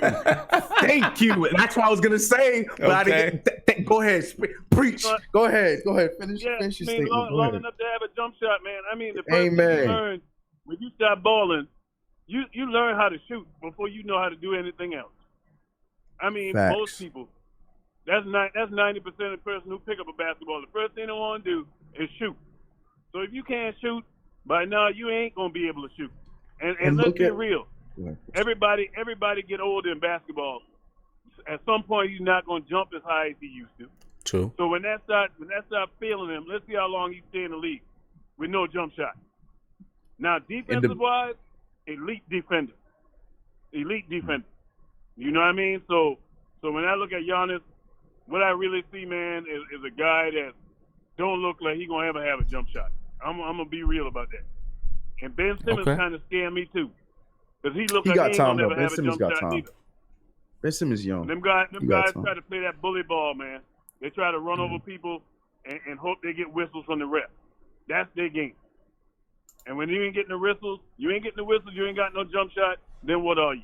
Thank you. And that's what I was gonna say. But I didn't go ahead. Preach. Go ahead. Finish your statement. Long enough to have a jump shot, man. I mean, the first thing you learn when you start balling, you learn how to shoot before you know how to do anything else. I mean, most people, that's 90% of the person who pick up a basketball. The first thing they want to do is shoot. So if you can't shoot, by now you ain't gonna be able to shoot. And let's be real. Everybody get older in basketball. At some point, he's not gonna jump as high as he used to. True. So when that start failing him, let's see how long he stay in the league with no jump shot. Now, defensive wise, elite defender. You know what I mean? So when I look at Giannis, what I really see, man, is a guy that don't look like he's gonna ever have a jump shot. I'm gonna be real about that. And Ben Simmons kind of scared me too, because he looked like he ain't gonna never have a jump shot either. Ben Simmons young. Them guys try to play that bully ball, man. They try to run over people and hope they get whistles from the ref. That's their game. And when you ain't getting the whistles, you ain't got no jump shot, then what are you?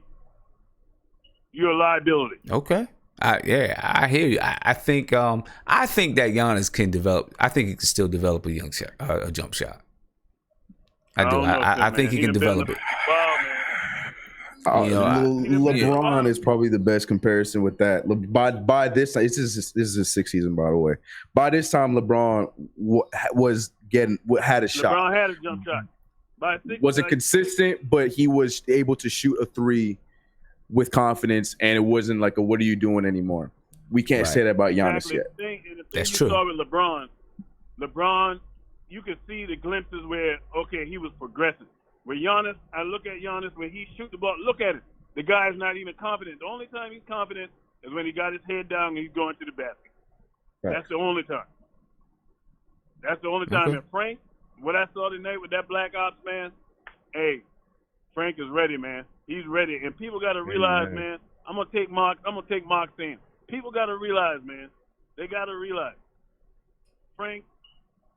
You're a liability. Okay. I hear you. I think that Giannis can develop. I think he can still develop a jump shot. I do. I think he can develop it. LeBron is probably the best comparison with that. By this time, this is his sixth season, by the way. By this time, LeBron had a shot. LeBron had a jump shot. Wasn't consistent, but he was able to shoot a three with confidence, and it wasn't like a "what are you doing" anymore. We can't say that about Giannis yet. That's true. You saw with LeBron, you could see the glimpses where he was progressing. With Giannis, I look at Giannis when he shoot the ball. Look at it. The guy's not even confident. The only time he's confident is when he got his head down and he's going to the basket. Right. That's the only time. And Frank, what I saw tonight with that BlackOps, man, hey, Frank is ready, man. He's ready. And people got to realize, man, I'm going to take Mark saying. People got to realize, man, they got to realize. Frank,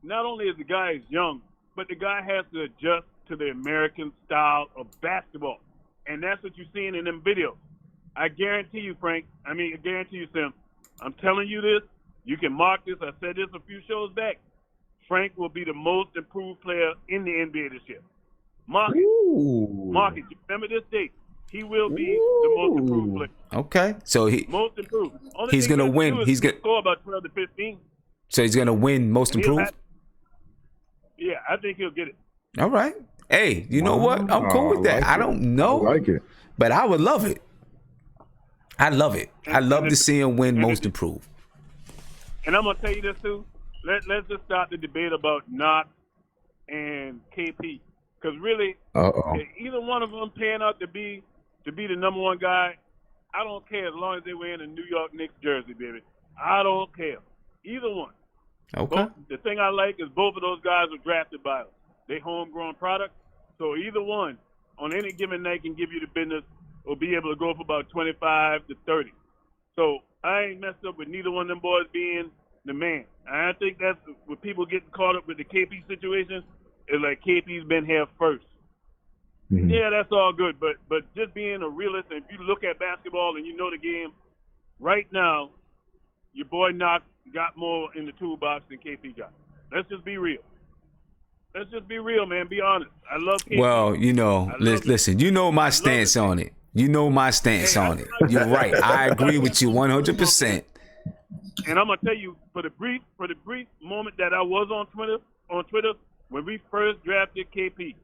not only is the guy young, but the guy has to adjust to the American style of basketball. And that's what you're seeing in them videos. I guarantee you, Frank. I guarantee you, Sim. I'm telling you this. You can mark this. I said this a few shows back. Frank will be the most improved player in the NBA this year. Mark it. You remember this date. He will be the most improved player. Okay. So most improved. He's going to win. He's going to score about 12 to 15. So he's going to win most improved? Yeah, I think he'll get it. All right. Hey, you know what? I'm cool with that. I don't know. I like it. But I would love it. I love it. I love to see him win most improved. And I'm going to tell you this, too. Let's just start the debate about Knox and KP. Because really, either one of them pan out to be the number one guy, I don't care as long as they wear in a New York Knicks jersey, baby. I don't care. Either one. Okay. The thing I like is both of those guys were drafted by us. They homegrown product. So either one on any given night can give you the business or be able to go for about 25 to 30. So I ain't messed up with neither one of them boys being the man. And I think that's what people getting caught up with the KP situation is like KP's been here first. Mm-hmm. Yeah, that's all good. But just being a realist, and if you look at basketball and you know the game, right now, your boy Knox got more in the toolbox than KP got. Let's just be real. Let's just be real, man. Be honest. I love KP. Well, listen, you know my stance on it. You know my stance on it. You're right. I agree with you 100%. And I'm gonna tell you, for the brief moment that I was on Twitter when we first drafted KP,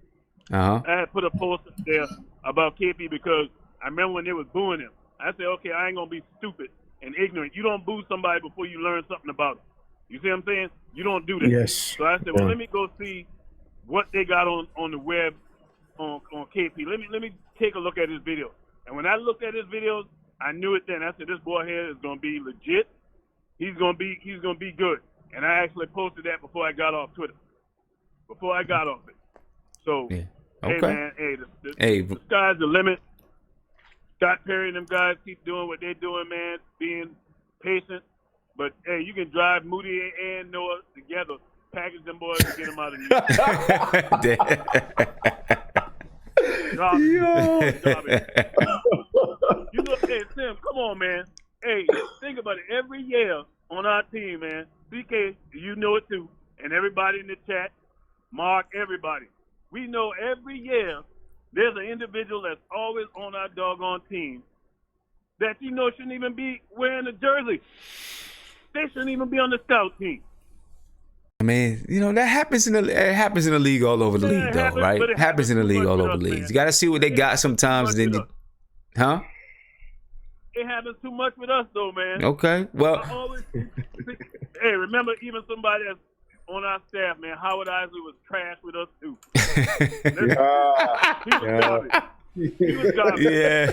I had put a post up there about KP because I remember when they was booing him. I said, okay, I ain't gonna be stupid and ignorant. You don't boo somebody before you learn something about them. You see what I'm saying? You don't do that. Yes. So I said, well, let me go see what they got on the web on KP. Let me take a look at his video. And when I looked at his videos, I knew it then. I said, this boy here is gonna be legit. He's gonna be good. And I actually posted that before I got off Twitter. Before I got off it. So yeah. Hey man, the sky's the limit. Scott Perry and them guys keep doing what they're doing, man, being patient. But hey, you can drive Moody and Noah together, package them boys and get them out of New York. You look, hey Tim, come on, man. Hey, think about it. Every year on our team, man, CK, you know it too, and everybody in the chat, Mark, everybody. We know every year there's an individual that's always on our doggone team that shouldn't even be wearing a jersey. They shouldn't even be on the scout team. I mean, that happens in the league all over the league, though, right? It happens in the league all over the league. You got to see what they got sometimes, and then huh? It happens too much with us, though, man. Okay, well. Hey, remember, even somebody that's on our staff, man, Howard Isley was trash with us too. He was garbage. Yeah.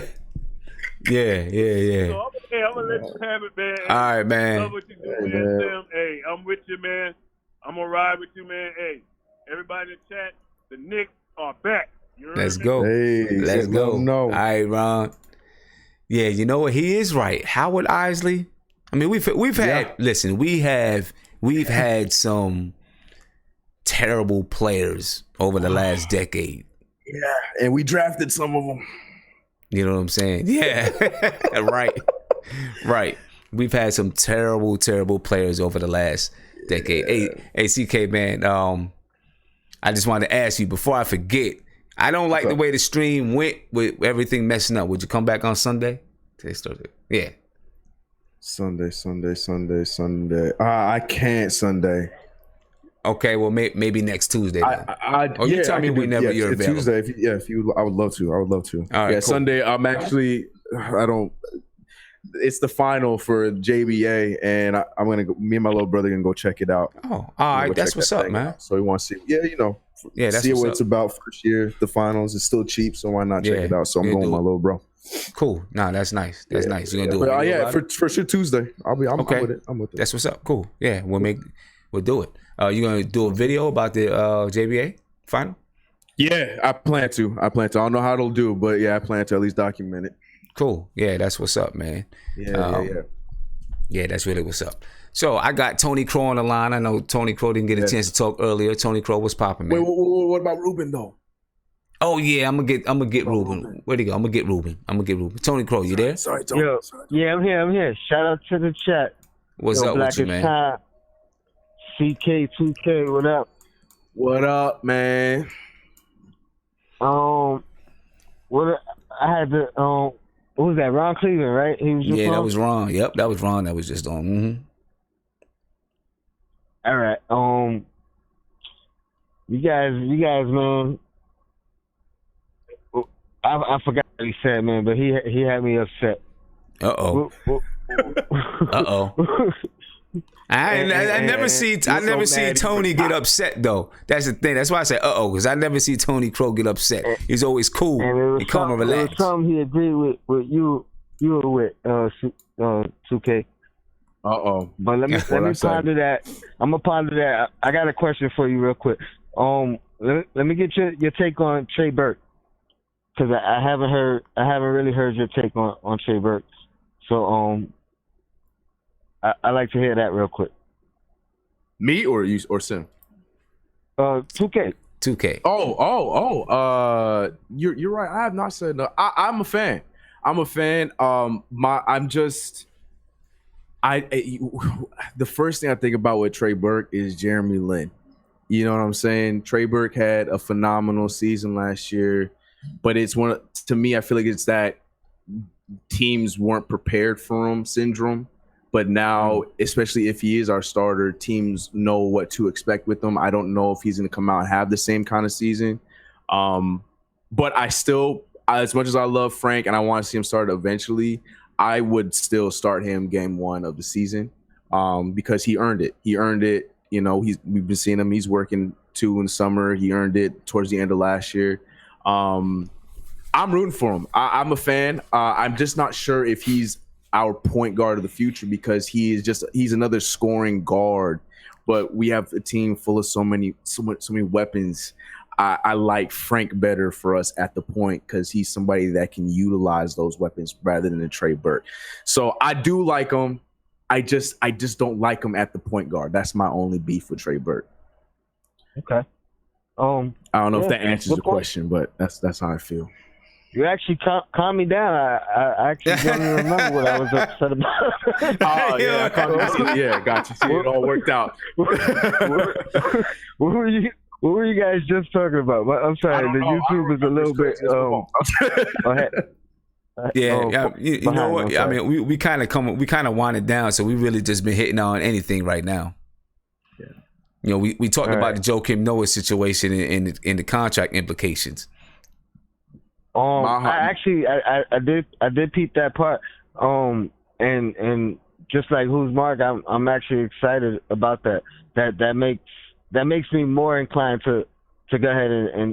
So I'm gonna let you have it, man. All right, man. I love what you do, man. Tim. Hey, I'm with you, man. I'm gonna ride with you, man. Hey, everybody in the chat, the Knicks are back. Let's go. Hey, let's go. No. All right, Ron. Yeah, you know what? He is right. Howard Isley. I mean, we've had. Listen, we've had some terrible players over the last decade. Yeah, and we drafted some of them. You know what I'm saying? Yeah, right. We've had some terrible players over the last decade. Hey, CK, man. I just wanted to ask you before I forget. I don't like the way the stream went with everything messing up. Would you come back on Sunday? Yeah. Sunday. I can't Sunday. Okay, well maybe next Tuesday. Then. You tell me whenever you're available. Tuesday, if you, I would love to. All right, yeah, cool. Sunday. I'm actually. It's the final for JBA, and I'm gonna go. Me and my little brother gonna go check it out. Oh, all right, that's what's up, man. So we want to see. Yeah, that's see what it's about. First year, the finals is still cheap, so why not check it out? So I'm going with my little bro. Cool. No, that's nice. That's nice. You're gonna do it. Yeah, for sure Tuesday. I'm with it. I'm with it. That's what's up. Cool. Yeah, we'll do it. You gonna do a video about the JBA final? Yeah, I plan to. I don't know how it'll do, but yeah, I plan to at least document it. Cool. Yeah, that's what's up, man. Yeah, that's really what's up. So I got Tony Crow on the line. I know Tony Crow didn't get a chance to talk earlier. Tony Crow, what's popping, man? Wait, what about Ruben though? Oh yeah, I'm gonna get Ruben. Where'd he go? I'm gonna get Ruben. Tony Crow, you there? Sorry, Tony. Yo, yeah, I'm here. Shout out to the chat. What's up with you, man? Time. CK2K, what up? What up, man? What I had to what was that? Ron Cleveland, right? He was just that was Ron. Yep, that was Ron. That was just on. Mm-hmm. All right. You guys, man. I forgot what he said, man, but he had me upset. Uh-oh. I never see Tony get upset though. That's the thing. That's why I say because I never see Tony Crow get upset. He's always cool. He calm and relaxed. It was something he agreed with you were with 2K. But let me ponder that. I'm gonna ponder that. I got a question for you real quick. Let me get your take on Trey Burke, because I haven't really heard your take on Trey Burke. So I like to hear that real quick. Me or you or Sim? 2K. You're right. I have not said no. I'm a fan. The first thing I think about with Trey Burke is Jeremy Lin. You know what I'm saying? Trey Burke had a phenomenal season last year, but to me, I feel like it's that teams weren't prepared for him syndrome. But now, especially if he is our starter, teams know what to expect with him. I don't know if he's going to come out and have the same kind of season. But I still, as much as I love Frank and I want to see him start eventually, I would still start him game 1 of the season because he earned it. He earned it. You know, we've been seeing him. He's working 2 in summer. He earned it towards the end of last year. I'm rooting for him. I'm a fan. I'm just not sure if he's our point guard of the future because he's another scoring guard. But we have a team full of so many weapons. I like Frank better for us at the point because he's somebody that can utilize those weapons rather than a Trey Burke. So I do like him. I just don't like him at the point guard. That's my only beef with Trey Burke. Okay. I don't know if that answers the question, but that's how I feel. You actually calmed me down. I actually don't even remember what I was upset about. Oh yeah, got you. See, it all worked out. What were you guys just talking about? I'm sorry, the YouTube is a little bit. You know what? I mean, we kind of wanted down, so we really just been hitting on anything right now. Yeah. You know, we talked about the Joakim Noah situation in the contract implications. I did peep that part. And just like Who's Mark, I'm actually excited about that. That makes me more inclined to go ahead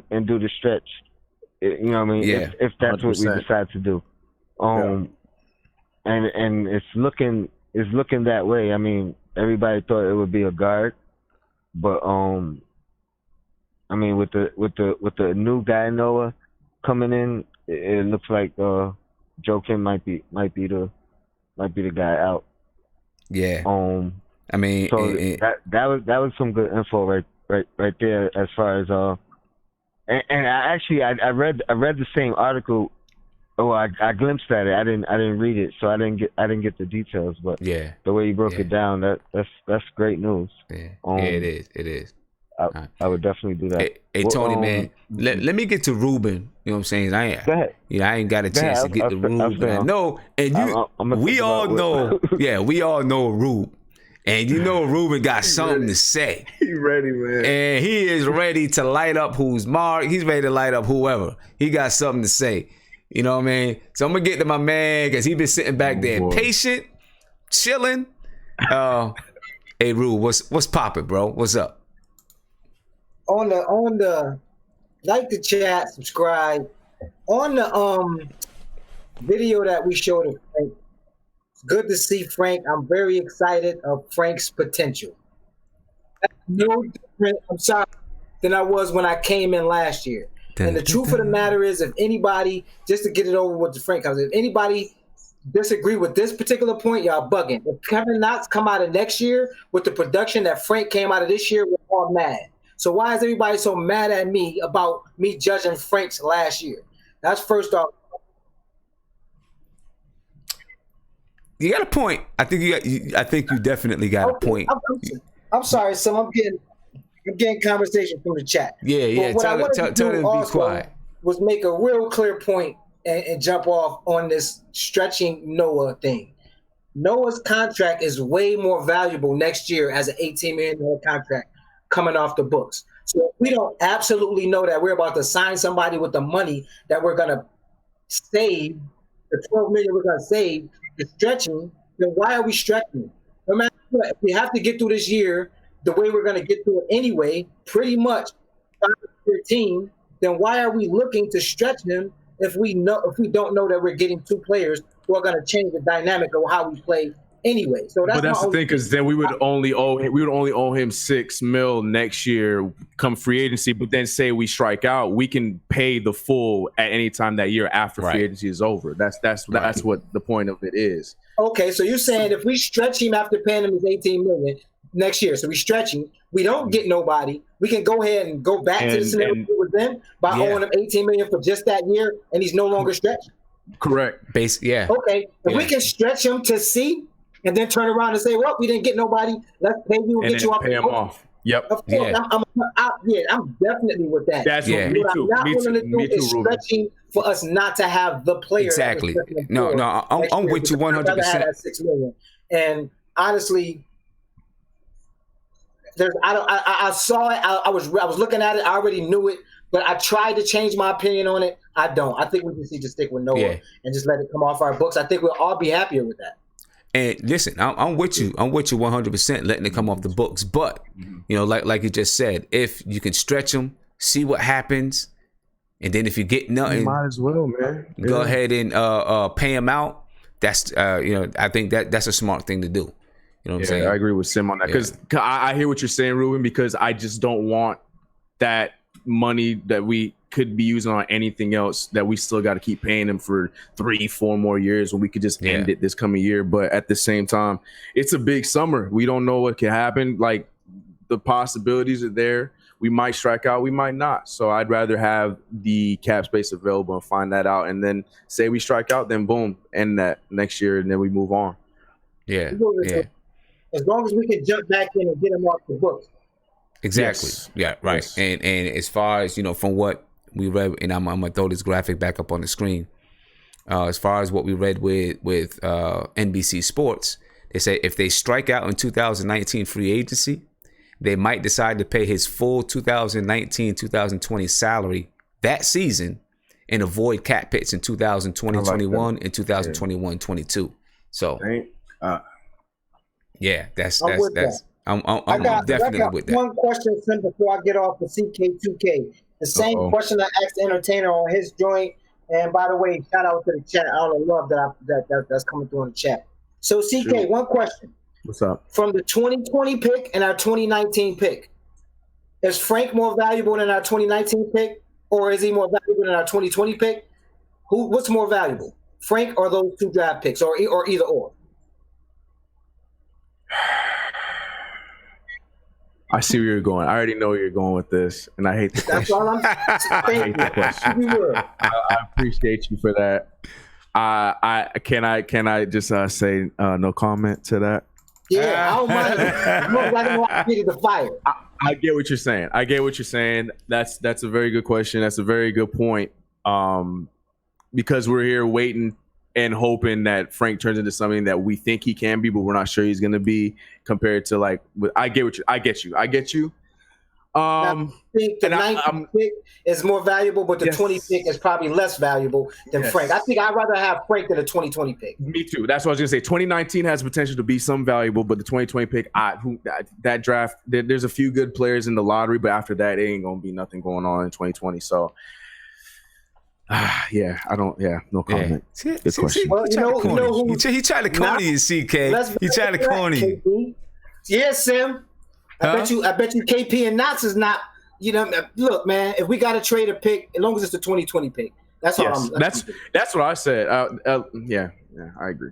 and do the stretch. You know what I mean? Yeah, if that's 100%. What we decide to do. And it's looking that way. I mean, everybody thought it would be a guard, but I mean, with the new guy Noah coming in, it looks like Joakim might be the guy out. Yeah. I mean, so that was some good info right there as far as and I read the same article. Oh, I glimpsed at it. I didn't read it, so I didn't get the details. But yeah, the way you broke it down, that's great news. Yeah, it is. I would definitely do that. Hey Tony, man, let me get to Ruben. You know what I'm saying? Go ahead. I ain't got a chance to get to Ruben. I know, and we all know. Yeah, we all know Rube. And you know Ruben got something to say. He ready, man. And he is ready to light up Who's Mark. He's ready to light up whoever. He got something to say. You know what I mean? So I'm going to get to my man because he been sitting back there patient, chilling. Hey, Rube, what's popping, bro? What's up? On the like the chat, subscribe. On the video that we showed of Frank, it's good to see Frank. I'm very excited of Frank's potential. That's no different, I'm sorry, than I was when I came in last year. And the truth of the matter is, if anybody, just to get it over with the Frank house, if anybody disagree with this particular point, y'all bugging. If Kevin Knox come out of next year with the production that Frank came out of this year, we're all mad. So why is everybody so mad at me about me judging Frank's last year? That's first off. You got a point. I think you definitely got a point. I'm sorry, so I'm getting conversation from the chat. Yeah. Tell them to be quiet. Was make a real clear point and jump off on this stretching Noah thing. Noah's contract is way more valuable next year as an $18 million contract coming off the books. So if we don't absolutely know that we're about to sign somebody with the money that we're going to save, the $12 million we're going to save, the stretching, then why are we stretching? No matter what, if we have to get through this year the way we're going to get through it anyway, pretty much 13, then why are we looking to stretch him if we don't know that we're getting 2 players who are going to change the dynamic of how we play anyway? So that's the thing, because then we would only owe him $6 million next year come free agency. But then say we strike out, we can pay the full at any time that year after free agency is over. That's what the point of it is. Okay, so you're saying if we stretch him after paying him his $18 million next year, so we stretching, we don't get nobody, we can go ahead and go back to the scenario we were in by owing him $18 million for just that year, and he's no longer stretched. Correct. Okay, if we can stretch him to see, and then turn around and say, "Well, we didn't get nobody. Let's pay you and get you off." Pay him off. Yep. Of course, I'm definitely with that. That's what me too. What I'm not willing to do is stretching for us not to have the player. Exactly. No, I'm with you 100%. $6 million. And honestly, I saw it. I was looking at it. I already knew it, but I tried to change my opinion on it. I don't. I think we just need to stick with Noah and just let it come off our books. I think we'll all be happier with that. And listen, I'm with you. I'm with you 100%, letting it come off the books. But you know, like you just said, if you can stretch them, see what happens, and then if you get nothing, you might as well, man. Go ahead and pay him out. That's I think that's a smart thing to do. You know what I'm saying? I agree with Sim on that because I hear what you're saying, Ruben. Because I just don't want that money that we could be using on anything else that we still got to keep paying him for 3-4 more years when we could just end it this coming year. But at the same time, it's a big summer. We don't know what can happen. Like the possibilities are there. We might strike out, we might not. So I'd rather have the cap space available and find that out, and then say we strike out, then boom, end that next year, and then we move on. Yeah. As long as we can jump back in and get him off the books. Exactly. Yes. Yeah. Right. Yes. And as far as from what we read, and I'm gonna throw this graphic back up on the screen. As far as what we read with NBC Sports, they say if they strike out in 2019 free agency, they might decide to pay his full 2019-2020 salary that season and avoid cap hits in 2020-21 and 2021-22. So, I'm definitely with that. One question, Tim, before I get off the CK2K. The same question I asked the Entertainer on his joint. And by the way, shout out to the chat. I don't love that's coming through in the chat. So CK, one question. What's up? From the 2020 pick and our 2019 pick, is Frank more valuable than our 2019 pick, or is he more valuable than our 2020 pick? What's more valuable, Frank or those two draft picks, or either or? I see where you're going. I already know where you're going with this, and I hate the question. That's all I'm saying. I hate the question. I appreciate you for that. Can I just say no comment to that? Yeah, I don't mind. I needed the fire. I get what you're saying. That's a very good question. That's a very good point. Because we're here waiting and hoping that Frank turns into something that we think he can be, but we're not sure he's going to be. Compared to I get you. I think the 19 pick is more valuable, but the 20 pick is probably less valuable than Frank. I think I'd rather have Frank than a 2020 pick. Me too. That's what I was going to say. 2019 has potential to be some valuable, but the 2020 pick, that draft, there's a few good players in the lottery, but after that, it ain't going to be nothing going on in 2020. So, no comment. Yeah. Good question. Well, he tried to corny you, CK. He tried to corny you. Yeah, Sim. I bet you KP and Knox is not, look, man, if we got to trade a pick, as long as it's the 2020 pick, that's all that's what I said. I agree.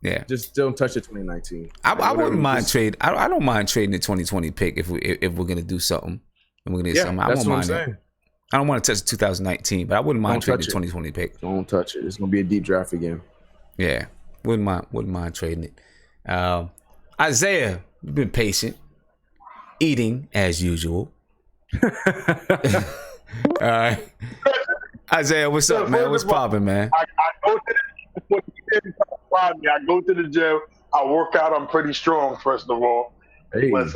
Yeah. Just don't touch the 2019. I wouldn't mind trade. I don't mind trading the 2020 pick if we're going to do something. And we're going to get something. I won't mind it. I don't want to touch the 2019, but I wouldn't mind trading the 2020 pick. Don't touch it. It's going to be a deep draft again. Yeah. Wouldn't mind trading it. Isaiah, you've been patient. Eating as usual. All right. Isaiah, what's up, man? What's popping, man? I go to the gym. I work out. I'm pretty strong, first of all. Hey. Let's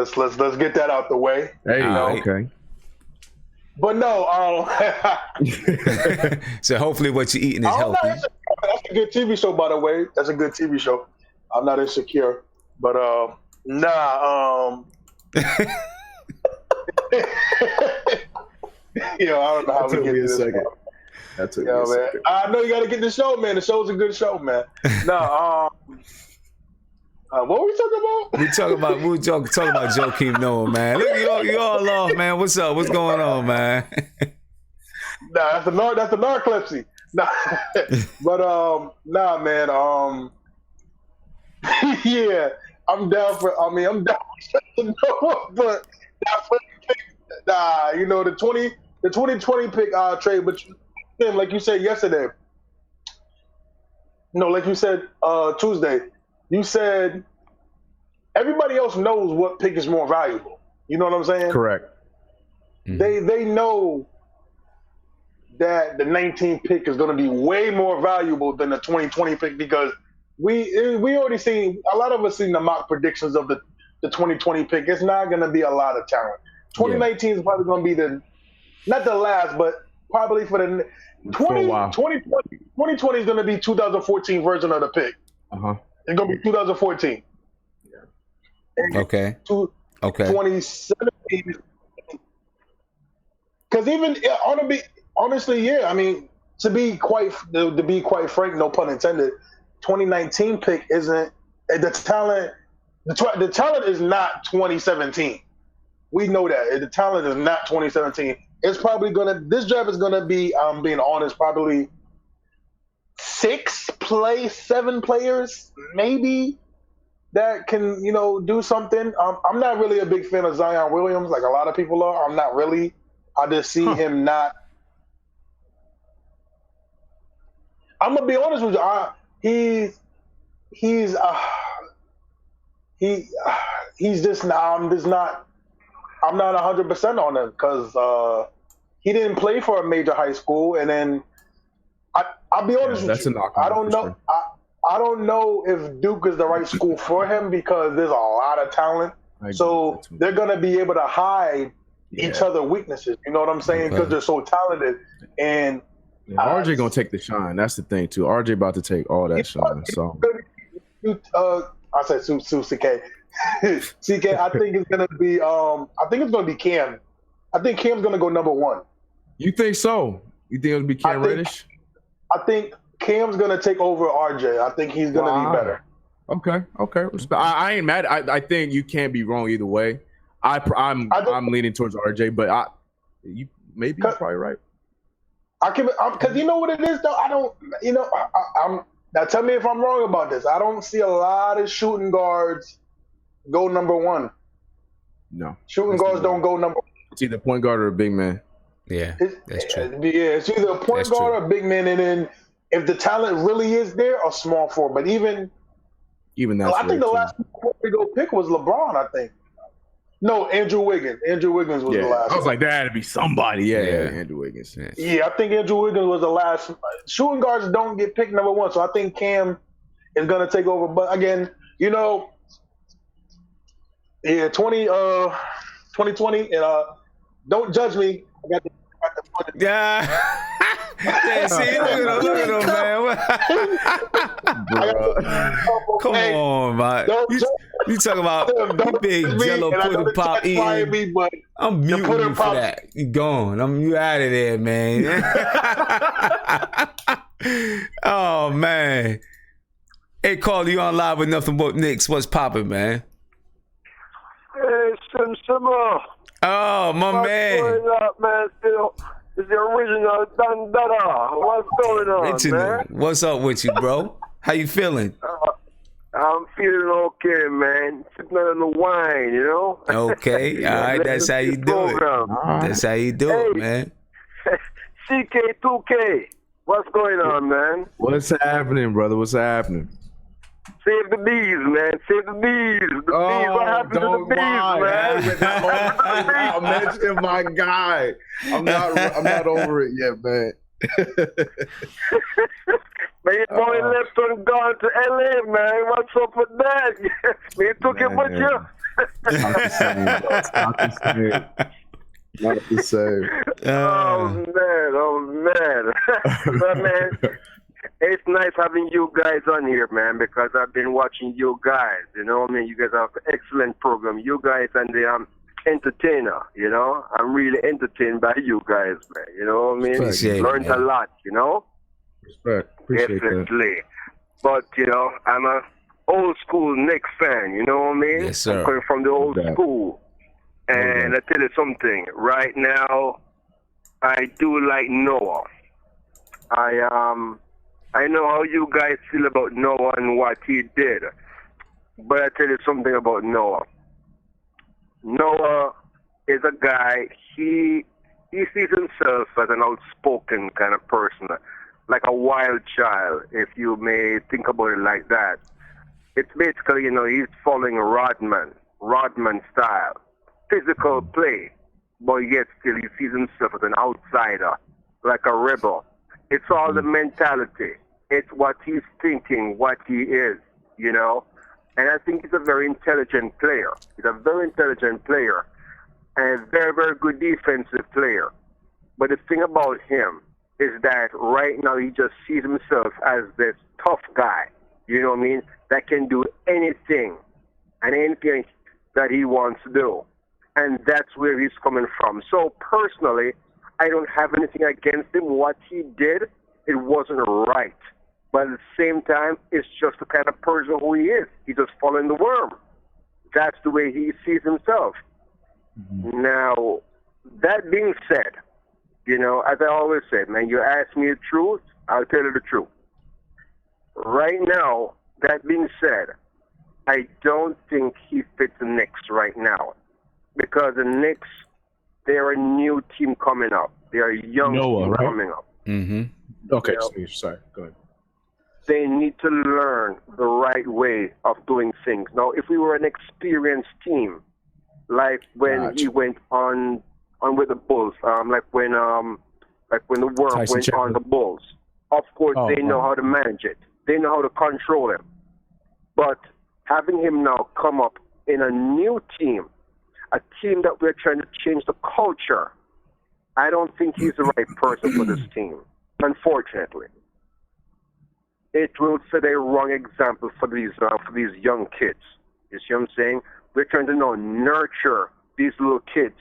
get that out the way. Hey, okay. But no, so hopefully what you're eating is healthy. That's a good TV show, by the way. That's a good TV show. I'm not insecure, but I don't know how we get to this. That took me a second. I know you got to get the show, man. The show's a good show, man. No, what were we talking about? We were talking about Joakim Noah, man. Look, you all off, man. What's up? What's going on, man? That's the narcolepsy. Nah, but man. Yeah, I'm down for Noah, but the 2020 pick trade, but like you said yesterday. No, like you said Tuesday. You said everybody else knows what pick is more valuable. You know what I'm saying? Correct. Mm-hmm. They know that the 19 pick is going to be way more valuable than the 2020 pick because we already seen, a lot of us seen the mock predictions of the 2020 pick. It's not going to be a lot of talent. 2019 is probably going to be not the last, but probably for the 2020 is going to be 2014 version of the pick. It's going to be 2014. Okay. 2017. Because even honestly, yeah. I mean, to be quite frank, no pun intended. 2019 pick isn't the talent. The talent is not 2017. We know that the talent is not 2017. It's probably this draft is gonna be, being honest, probably 7 players maybe that can, do something. I'm not really a big fan of Zion Williams like a lot of people are. I'm not really. I just see him not. I'm gonna be honest with you. He's just not. I'm not 100% on him because he didn't play for a major high school, and then I'll be honest with you. I don't know. Sure. I don't know if Duke is the right school for him because there's a lot of talent. So they're gonna be able to hide each other's weaknesses. You know what I'm saying? Because they're so talented. And RJ gonna take the shine. That's the thing too. RJ about to take all that shine. So I said CK. CK. I think it's gonna be. I think it's gonna be Cam. I think Cam's gonna go number 1. You think so? You think it'll be Cam Reddish? I think Cam's gonna take over RJ. I think he's gonna be better. Okay. I ain't mad. I think you can't be wrong either way. I'm leaning towards RJ, but you're probably right. Because you know what it is though. I don't. I'm now. Tell me if I'm wrong about this. I don't see a lot of shooting guards go number 1. No, shooting guards don't go number 1. It's either point guard or a big man. Yeah, that's true. Yeah, it's either a point guard or a big man, and then if the talent really is there, a small forward. But even that, I think the last to go pick was LeBron. I think. No, Andrew Wiggins. Andrew Wiggins was the last. I was like, that had to be somebody. Yeah, Andrew Wiggins. Yeah, I think Andrew Wiggins was the last. Shooting guards don't get picked number 1, so I think Cam is going to take over. But again, 2020, and don't judge me. I got the yeah, see, look at him, man. Come on, man. You talking about you big Jello pudding pop eating? I'm muting you for that. You gone. You out of there, man. Oh man. Hey, Carl, you on live with Nothing But Knicks? What's popping, man? Hey, Simmer. Oh, my man. What's going up, man? Still, it's the original Dandada. What's going on, man? What's up with you, bro? How you feeling? I'm feeling okay, man. Sipping on the wine, Okay, all right. That's how you do it. That's how you do it, man. CK2K. What's going on, man? What's happening, brother? What's happening? Save the bees, man. Save the bees. The bees. What happened to the bees, man? I mentioned my guy. I'm not over it yet, man. Man, your boy left and gone to LA, man. What's up with that? Man, you took him with you. Not the same. Oh man. But man, it's nice having you guys on here, man, because I've been watching you guys. You guys have an excellent program. You guys and the entertainer. I'm really entertained by you guys, man. You know what I mean? Appreciate Learned it, a lot. Respect. Appreciate definitely. That. But I'm a old school Knicks fan. You know what I mean? Yes, sir. I'm coming from the old school. And I tell you something. Right now, I do like Noah. I know how you guys feel about Noah and what he did. But I tell you something about Noah. Noah is a guy, he sees himself as an outspoken kind of person, like a wild child, if you may think about it like that. It's basically, he's following Rodman style, physical play, but yet still he sees himself as an outsider, like a rebel. It's all the mentality. It's what he's thinking, what he is, And I think he's a very intelligent player. He's a very intelligent player and a very, very good defensive player. But the thing about him is that right now he just sees himself as this tough guy, you know what I mean, that can do anything and anything that he wants to do. And that's where he's coming from. So personally, I don't have anything against him. What he did, it wasn't right. But at the same time, it's just the kind of person who he is. He's just following the worm. That's the way he sees himself. Mm-hmm. Now, that being said, you know, as I always say, man, you ask me the truth, I'll tell you the truth. Right now, that being said, I don't think he fits the Knicks right now. Because the Knicks, they're a new team coming up. They're a young team coming up. Mm-hmm. Okay, you know, sorry, go ahead. They need to learn the right way of doing things. Now, if we were an experienced team, like when he went on with the Bulls, like when the Worm Tyson went Chandler. on the Bulls, of course they know how to manage it. They know how to control him. But having him now come up in a new team, a team that we're trying to change the culture, I don't think he's the right person for this team, unfortunately. It will set a wrong example for these young kids. You see what I'm saying? We're trying to now nurture these little kids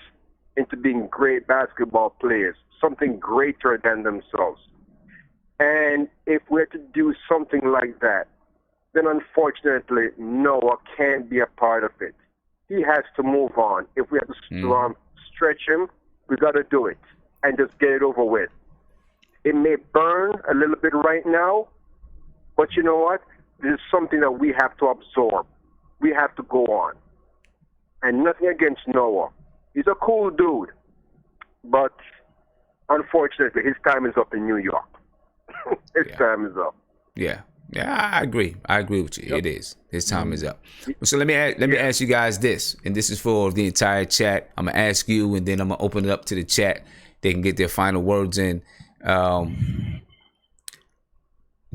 into being great basketball players, something greater than themselves. And if we're to do something like that, then unfortunately Noah can't be a part of it. He has to move on. If we have to stretch him, we got to do it and just get it over with. It may burn a little bit right now, but you know what? This is something that we have to absorb. We have to go on. And nothing against Noah. He's a cool dude. But unfortunately, his time is up in New York. His time is up. Yeah. Yeah, I agree. I agree with you. Yep. It is. His time is up. So let me ask you guys this, and this is for the entire chat. I'm gonna ask you, and then I'm gonna open it up to the chat. They can get their final words in.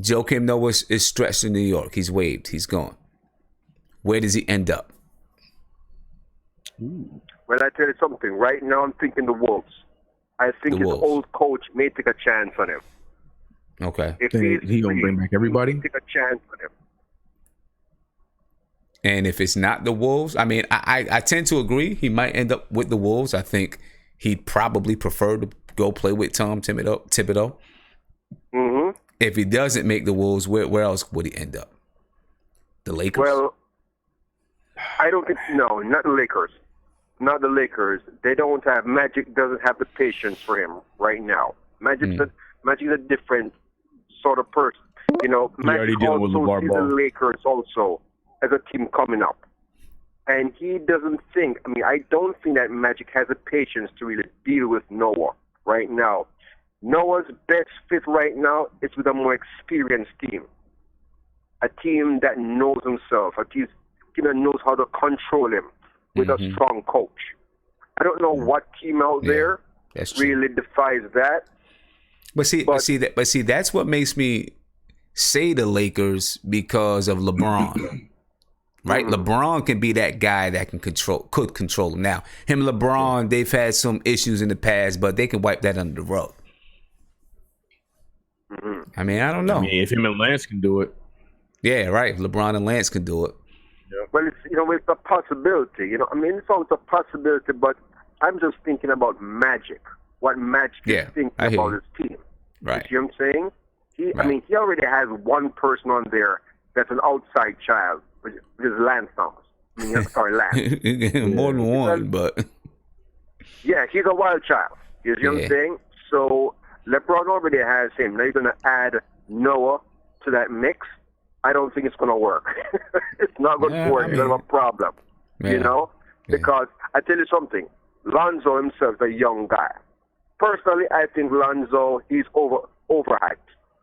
Joakim Noah is stretched in New York. He's waived. He's gone. Where does he end up? Well, I tell you something. Right now, I'm thinking the Wolves. I think his old coach may take a chance on him. Okay. If he gonna bring back everybody? Take a chance on him. And if it's not the Wolves, I mean, I tend to agree. He might end up with the Wolves. I think he'd probably prefer to go play with Tom Thibodeau. Mm-hmm. If he doesn't make the Wolves, where else would he end up? The Lakers? Well, I don't think, no, not the Lakers. Not the Lakers. They don't have, Magic doesn't have the patience for him right now. Magic's a different sort of person. You know, Magic also sees the Lakers also as a team coming up. And he doesn't think, I mean, I don't think that Magic has the patience to really deal with Noah right now. Noah's best fit right now is with a more experienced team. A team that knows himself, a team that knows how to control him with a strong coach. I don't know what team out there really defies that. But see, that's what makes me say the Lakers because of LeBron. Right? LeBron can be that guy that could control him. Now, him and LeBron, they've had some issues in the past, but they can wipe that under the rug. I mean, I don't know. I mean, if him and Lance can do it. Yeah, right. If LeBron and Lance can do it. Yeah. Well, it's a possibility. You know, I mean, it's always a possibility, but I'm just thinking about Magic. What Magic is thinking about his team. Right. You see what I'm saying? I mean, he already has one person on there that's an outside child, which is Lance Thomas. I mean, sorry, Lance. More than one, but... Yeah, he's a wild child. You see what I'm saying? So, LeBron already has him. Now you're going to add Noah to that mix. I don't think it's going to work. It's not going to work. It's going to have a problem. You know? Because I tell you something. Lonzo himself is a young guy. Personally, I think Lonzo, he's overhyped.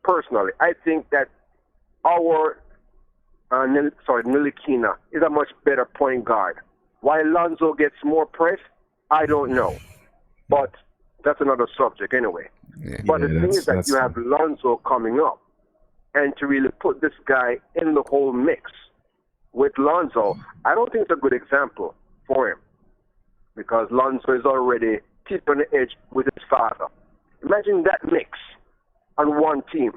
Personally, I think that our Nilikina is a much better point guard. Why Lonzo gets more press, I don't know. But that's another subject anyway. But the thing is that you have Lonzo coming up. And to really put this guy in the whole mix with Lonzo, I don't think it's a good example for him. Because Lonzo is already tip on the edge with his father. Imagine that mix on one team.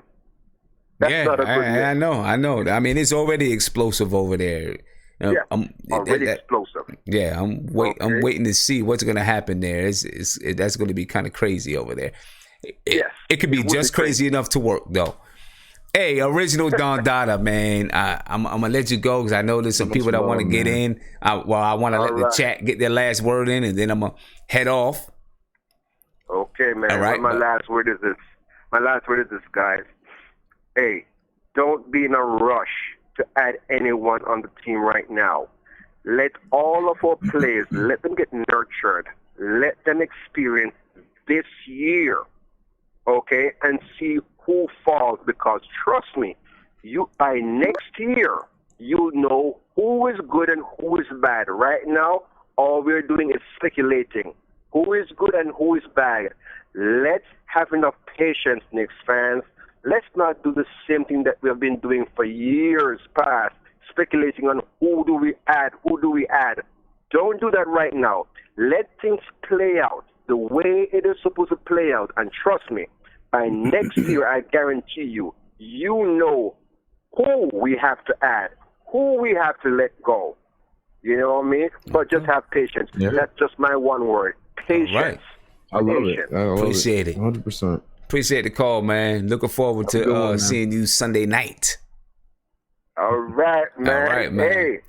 That's not a good mix. I know. I mean, it's already explosive over there. Already explosive. Yeah, I'm waiting to see what's going to happen there. That's going to be kind of crazy over there. It could be just crazy enough to work though. Hey, original Don Dada, man. I'm gonna let you go because I know there's some people that want to get in. I want to let the chat get their last word in, and then I'm gonna head off. Okay, man. All right, my last word is this. My last word is this, guys. Hey, don't be in a rush to add anyone on the team right now. Let all of our players, let them get nurtured. Let them experience this year, okay, and see who falls. Because trust me, by next year, you know who is good and who is bad. Right now, all we're doing is speculating. Who is good and who is bad? Let's have enough patience, Knicks fans. Let's not do the same thing that we have been doing for years past, speculating on who do we add. Don't do that right now. Let things play out the way it is supposed to play out. And trust me, by next year, I guarantee you, you know who we have to add, who we have to let go. You know what I mean? But just have patience. Yeah. That's just my one word. Patience. Right. I love it. Appreciate it. 100%. Appreciate the call, man. Looking forward to seeing you Sunday night. All right, man. All right, man. Hey,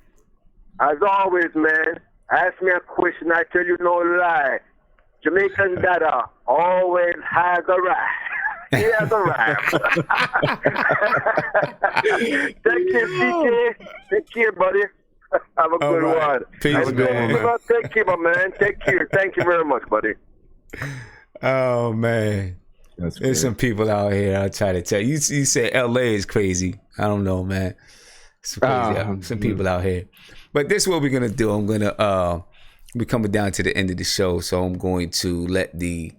as always, man, ask me a question, I tell you no lie. Jamaican dada always has a rhyme. He has a rhyme. Take care, CK. Take care, buddy. Have a good one. Peace, man. Take care, my man. Take care. Thank you very much, buddy. Oh, man. There's some people out here. I'll try to tell you. You said LA is crazy. I don't know, man. Some people out here. But this is what we're gonna do. I'm gonna we're coming down to the end of the show, so I'm going to let the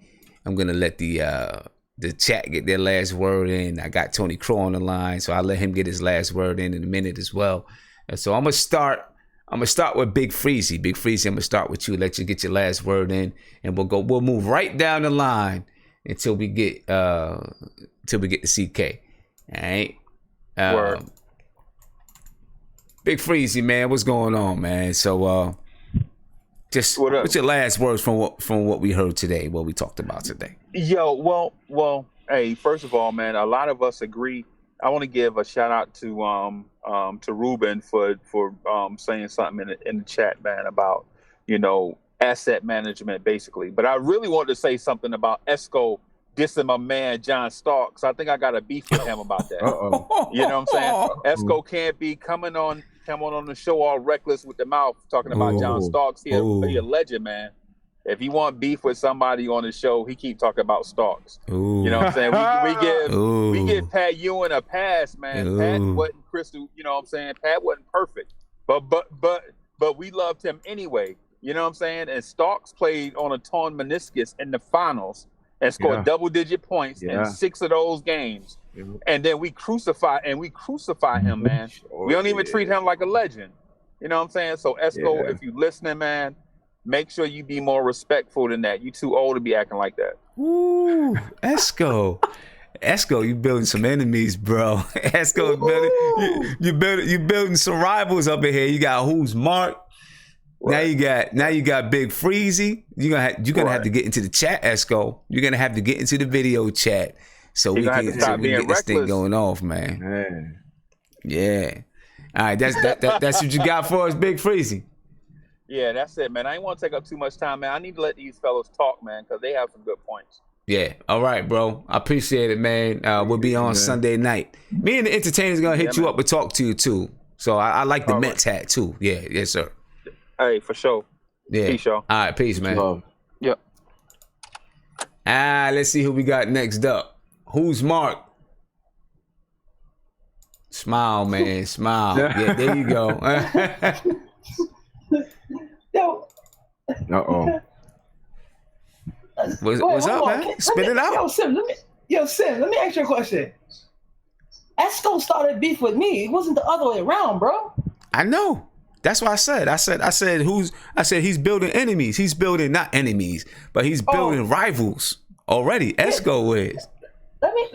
chat get their last word in. I got Tony Crow on the line, so I'll let him get his last word in a minute as well. And so I'm gonna start with Big Freezy. Big Freezy, I'm gonna start with you. Let you get your last word in, and we'll move right down the line until we get to CK. All right. Big Freezy, man, what's going on, man? So just what's your last words from what we heard today, what we talked about today? Yo, well, hey, first of all, man, a lot of us agree. I want to give a shout out to Ruben for saying something in the chat, man, about asset management, basically. But I really wanted to say something about Esco dissing my man John Starks. I think I got a beef with him about that. You know what I'm saying? Esco can't be coming on the show all reckless with the mouth talking about John Starks. He a legend, man. If he want beef with somebody on the show, he keep talking about Starks. You know what I'm saying? We give Pat Ewing a pass, man. Pat wasn't crystal. You know what I'm saying? Pat wasn't perfect, but we loved him anyway. You know what I'm saying? And Starks played on a torn meniscus in the finals and scored double-digit points in 6 of those games. And then we crucify him, man. We don't even treat him like a legend. You know what I'm saying? So Esco, if you listening, man, make sure you be more respectful than that. You too old to be acting like that. Ooh, Esco. Esco, you building some enemies, bro. Esco, you building some rivals up in here. You got Who's Mark. Right. Now you got Big Freezy. You're gonna have to get into the chat, Esco. You're gonna have to get into the video chat so we can get this thing going off, man. Yeah. All right, that's what you got for us, Big Freezy. Yeah, that's it, man. I ain't want to take up too much time, man. I need to let these fellows talk, man, because they have some good points. Yeah. All right, bro. I appreciate it, man. We'll be on Sunday night. Me and the entertainer's gonna hit you up and talk to you too. So I like the Mets hat too. Yeah, yes, sir. Hey, for sure. Yeah. Peace, y'all. All right, peace, man. Yep. Let's see who we got next up. Who's Mark? Smile, man. Smile. Yeah, there you go. Yo. What's up, man? Spit it out. Sim, let me ask you a question. Esco started beef with me. It wasn't the other way around, bro. I know. That's what I said. I said he's building enemies. He's building not enemies, but he's building rivals. already. Esco is. Let me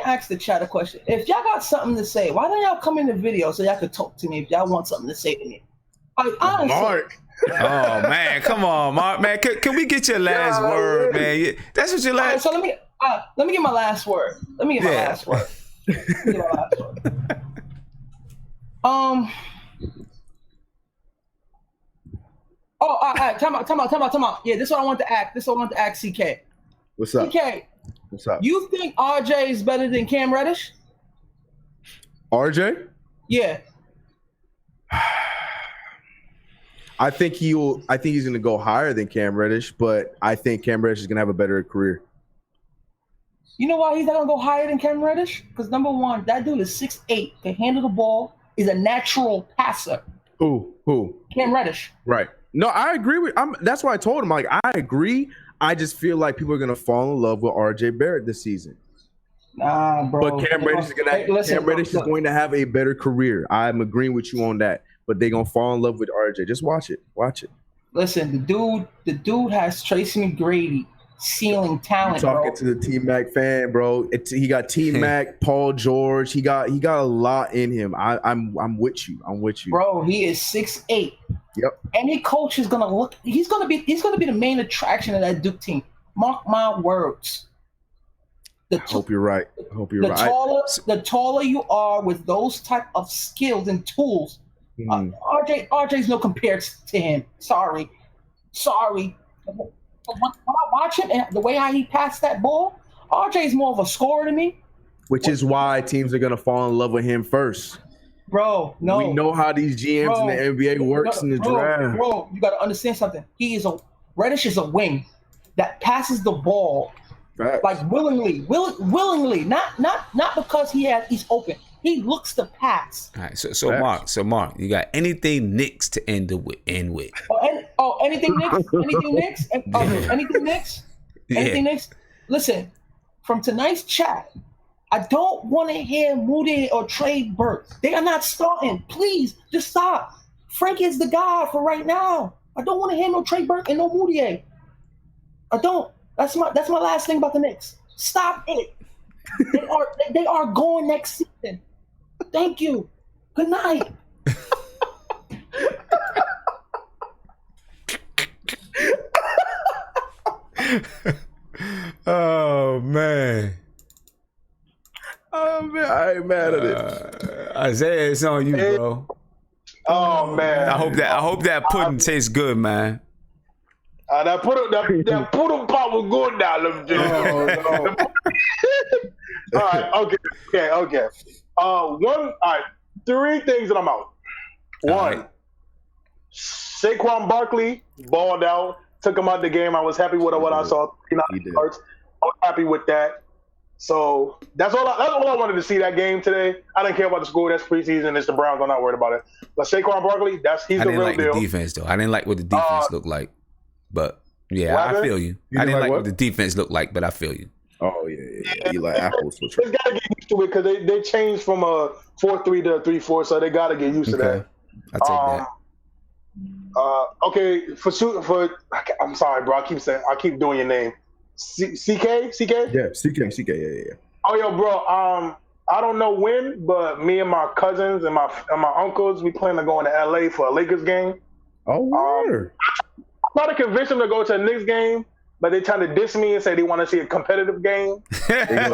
ask the chat a question. If y'all got something to say, why don't y'all come in the video so y'all could talk to me if y'all want something to say to me? Like, honestly. Mark. Oh man, come on, Mark. Man, can we get your last word, man? That's what your last. Right, so let me get my last word. Let me get my last word. Oh, all right. Time out. Yeah, this is what I want to ask. CK. What's up? CK. What's up? You think RJ is better than Cam Reddish? RJ? Yeah. I think he's going to go higher than Cam Reddish, but I think Cam Reddish is going to have a better career. You know why he's not going to go higher than Cam Reddish? Because number one, that dude is 6'8", can handle the ball, is a natural passer. Who? Cam Reddish. Right. No, I agree with. That's why I told him. Like, I agree. I just feel like people are gonna fall in love with RJ Barrett this season. Nah, bro. But Cam Reddish is going to have a better career. I'm agreeing with you on that. But they're gonna fall in love with RJ. Just watch it. Listen, the dude has Tracy McGrady ceiling talent. Talking to the T-Mac fan, bro. He got T-Mac, Paul George. He got a lot in him. I'm with you. Bro, he is 6'8". Yep. Any coach is gonna look. He's gonna be the main attraction of that Duke team. Mark my words. I hope you're right. The taller you are with those type of skills and tools, RJ's no compared to him. Sorry. When I watch him and the way how he passed that ball, RJ's more of a scorer to me. Which is why teams are gonna fall in love with him first. Bro, no. We know how these GMs in the NBA works in the draft. Bro, you gotta understand something. Reddish is a wing that passes the ball like willingly, not because he's open. He looks to pass. All right, so Mark, you got anything Knicks to end with? Anything Knicks? Anything Knicks? Listen, from tonight's chat, I don't want to hear Moody or Trey Burke. They are not starting. Please, just stop. Frank is the guy for right now. I don't want to hear no Trey Burke and no Moody. I don't. That's my last thing about the Knicks. Stop it. They are going next season. Thank you. Good night. Oh man, I ain't mad at it. Isaiah, it's on you, bro. Oh man, I hope that pudding tastes good, man. That pudding pop was good now. Let me tell you. All right, okay. All right, 3 things that I'm out. One, Saquon Barkley balled out, took him out the game. I was happy with what I saw. I was happy with that. So that's all I wanted to see that game today. I didn't care about the score. That's preseason. It's the Browns. I'm not worried about it. But Saquon Barkley, he's the real deal. I didn't like the defense though. I didn't like what the defense looked like. But yeah, I feel you. I didn't like what the defense looked like, but I feel you. Oh yeah. You like apples? They gotta get used to it because they changed from a 4-3 to a 3-4, so they gotta get used to that. I'll take that. Okay, I'm sorry, bro. I keep doing your name. CK? Yeah, CK. Yeah. Oh, yo, bro. I don't know when, but me and my cousins and my uncles, we plan to go into LA for a Lakers game. Oh, word. I'm trying to convince them to go to a Knicks game, but they trying to diss me and say they want to see a competitive game. They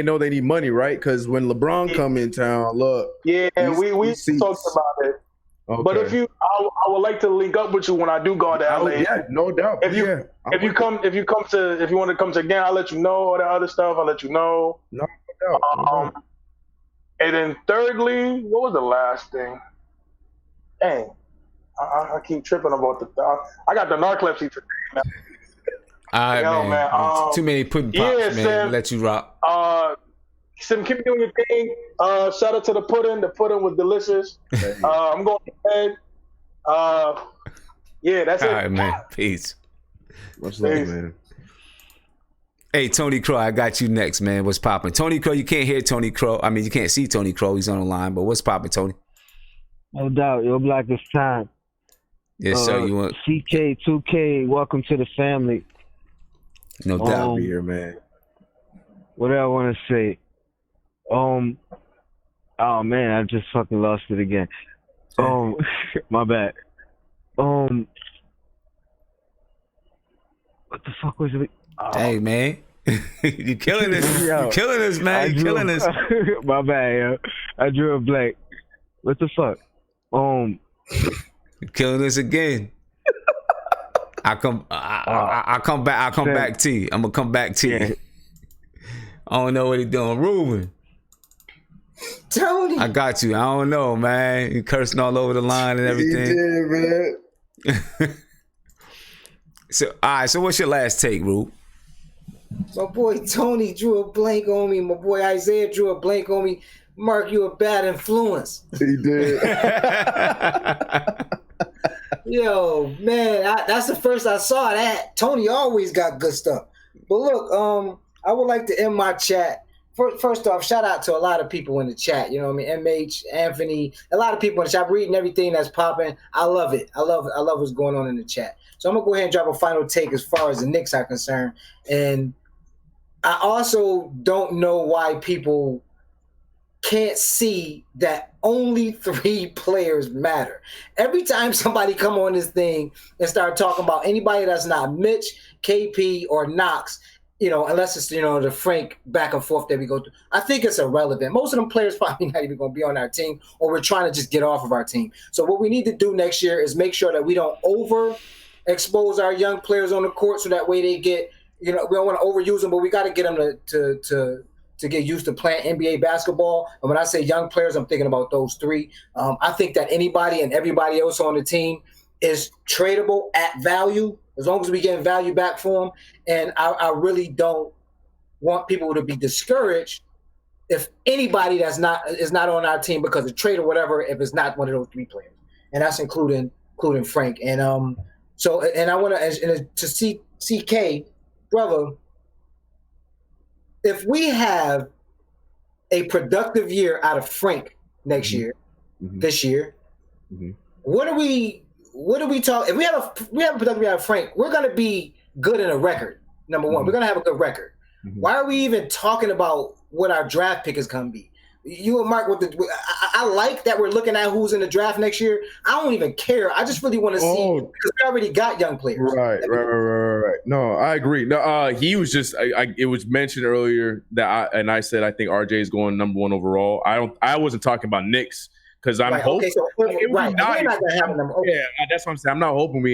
know they need money, right? Because when LeBron come in town, look. Yeah, we talked about it. Okay. But I would like to link up with you when I do go to LA. Yeah, no doubt. If you want to come to again, I'll let you know. All the other stuff, I'll let you know. No doubt. And then thirdly, what was the last thing? Dang, I keep tripping about I got the narcolepsy today. All right, man. Too many pudding pops, man. We'll let you rock. Sim, keep doing your thing. Shout out to the pudding. The pudding was delicious. I'm going to bed. Yeah, that's it. All right, man. Peace. Much love, man. Hey, Tony Crow, I got you next, man. What's popping? Tony Crow, you can't hear Tony Crow. I mean, you can't see Tony Crow. He's on the line, but what's popping, Tony? No doubt. Your blackest time. Yes, sir. You want CK, 2K, welcome to the family. No doubt. Be here, man. What do I want to say? Oh man, I just fucking lost it again. My bad. What the fuck was it? Hey man, you killing us. You killing us, man. You killing us. My bad, yo. I drew a blank. What the fuck? You're killing us again. I come back to you. I'm gonna come back to you. I don't know what he's doing. Ruben. Tony. I got you. I don't know, man. You cursing all over the line and everything. You did, man. So, all right. So, what's your last take, Rube? My boy Tony drew a blank on me. My boy Isaiah drew a blank on me. Mark, you a bad influence. He did. Yo, man, that's the first I saw that. Tony always got good stuff. But look, I would like to end my chat. First off, shout out to a lot of people in the chat. You know what I mean? MH, Anthony, a lot of people in the chat. I'm reading everything that's popping. I love it. I love what's going on in the chat. So I'm going to go ahead and drop a final take as far as the Knicks are concerned. And I also don't know why people can't see that only 3 players matter. Every time somebody come on this thing and start talking about anybody that's not Mitch, KP, or Knox, you know, unless it's, you know, the Frank back and forth that we go through, I think it's irrelevant. Most of them players probably not even going to be on our team, or we're trying to just get off of our team. So what we need to do next year is make sure that we don't overexpose our young players on the court, so that way they get, you know, we don't want to overuse them, but we got to get them to get used to playing NBA basketball. And when I say young players, I'm thinking about those 3. I think that anybody and everybody else on the team is tradable at value, as long as we get value back for them. And I really don't want people to be discouraged if anybody is not on our team because of trade or whatever, if it's not one of those 3 players. And that's including Frank. And I want to see CK, brother, if we have a productive year out of Frank next year, this year, what are we talking? If we have a productive year out of Frank, we're going to be good in a record. Number one, we're going to have a good record. Why are we even talking about what our draft pick is going to be? You and Mark, I like that we're looking at who's in the draft next year. I don't even care. I just really want to see, because we already got young players. Right. No, I agree. No, he was just. It was mentioned earlier that I said I think RJ is going number 1 overall. I wasn't talking about Knicks because I'm hoping. Okay, so, right. Not gonna have a number. Okay. Yeah, that's what I'm saying. I'm not hoping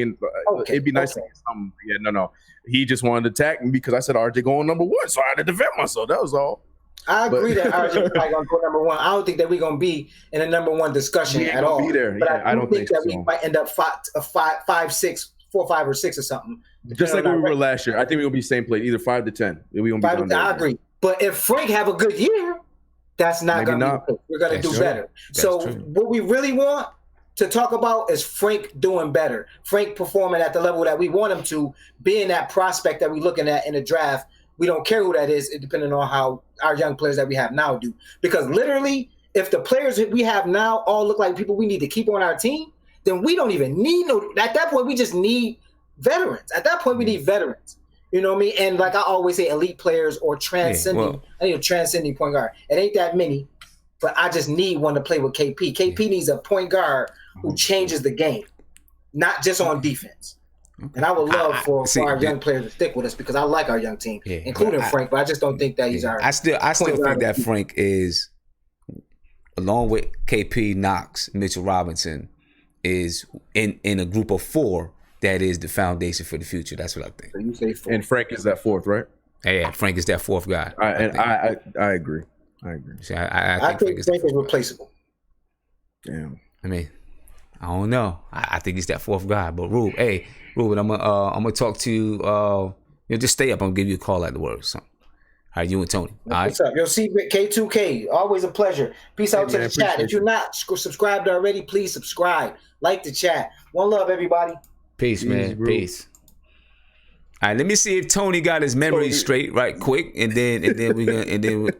it'd be nice to get something. Yeah, no. He just wanted to attack me because I said RJ going number 1, so I had to defend myself. That was all. I agree that RJ is probably going to go number 1. I don't think that we're going to be in a number 1 discussion at all. Be there. But yeah, I don't think that we might end up 5, 6, 4, 5, or 6 or something. Just like we were last year. I think we're going to be the same place, either 5 to 10. We gonna be 5 I agree. But if Frank have a good year, that's not going to be. We're going to do better. So what we really want to talk about is Frank doing better. Frank performing at the level that we want him to, being that prospect that we're looking at in the draft. We don't care who that is, depending on how our young players that we have now do. Because literally, if the players that we have now all look like people we need to keep on our team, then we don't even need at that point, we just need veterans. At that point, we need veterans. You know what I mean? And like I always say, elite players or transcending. I need a transcending point guard. It ain't that many, but I just need one to play with KP. KP needs a point guard who changes the game, not just on defense. And I would love for our young players to stick with us, because I like our young team, including Frank, but I just don't think that he's our. I still think that Frank is, along with KP, Knox, Mitchell Robinson, is in a group of 4 that is the foundation for the future. That's what I think. So you say 4. And Frank is that 4th, right? Yeah, Frank is that 4th guy. I agree. See, I think Frank is replaceable. Damn. I mean, I don't know. I think he's that 4th guy. But Ruben, I'm gonna talk to you. Just stay up. I'm gonna give you a call at the word or something. All right, you and Tony. What's up? Yo, K2K, always a pleasure. Peace out to the chat. If you're not subscribed already, please subscribe. Like the chat. One love, everybody. Peace, man. Peace. All right, let me see if Tony got his memory straight right quick, and then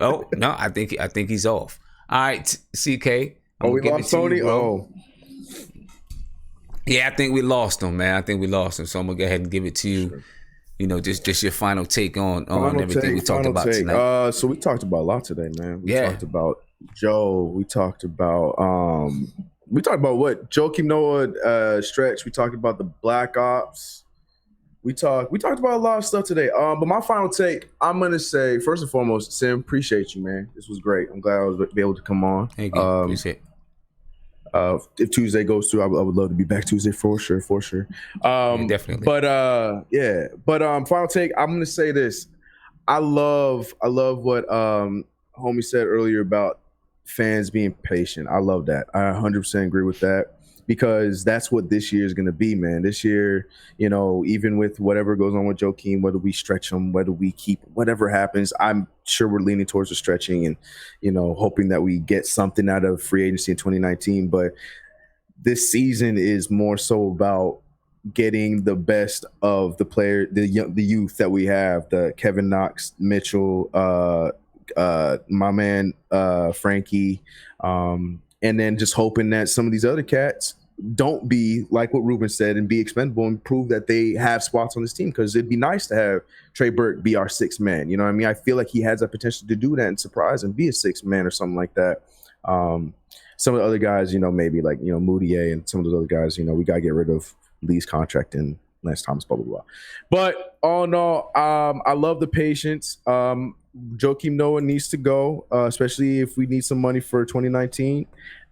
oh no, I think he's off. All right, CK. We lost Tony. Yeah, I think we lost him, man. So I'm gonna go ahead and give it to you. just your final take on everything we talked about tonight. So we talked about a lot today, man. We talked about Joe. We talked about what? Joakim Noah stretch. We talked about the BlackOps. We talked about a lot of stuff today. But my final take, I'm gonna say first and foremost, Sim, appreciate you, man. This was great. I'm glad I was able to come on. Thank you. Appreciate it. If Tuesday goes through, I would love to be back Tuesday for sure. Definitely. But final take, I'm gonna say this. I love what homie said earlier about fans being patient. I love that. I 100% agree with that, because that's what this year is going to be, man. This year, even with whatever goes on with Joakim, whether we stretch him, whether we keep, whatever happens, I'm sure we're leaning towards the stretching and, hoping that we get something out of free agency in 2019. But this season is more so about getting the best of the player, the youth that we have, the Kevin Knox, Mitchell, my man Frankie, and then just hoping that some of these other cats don't be like what Ruben said and be expendable and prove that they have spots on this team, because it'd be nice to have Trey Burke be our sixth man. You know what I mean? I feel like he has that potential to do that and surprise and be a sixth man or something like that. Some of the other guys, maybe like, Moutier and some of those other guys, we got to get rid of Lee's contract and Lance Thomas, blah, blah, blah. But all in all, I love the patience. Joakim Noah needs to go, especially if we need some money for 2019.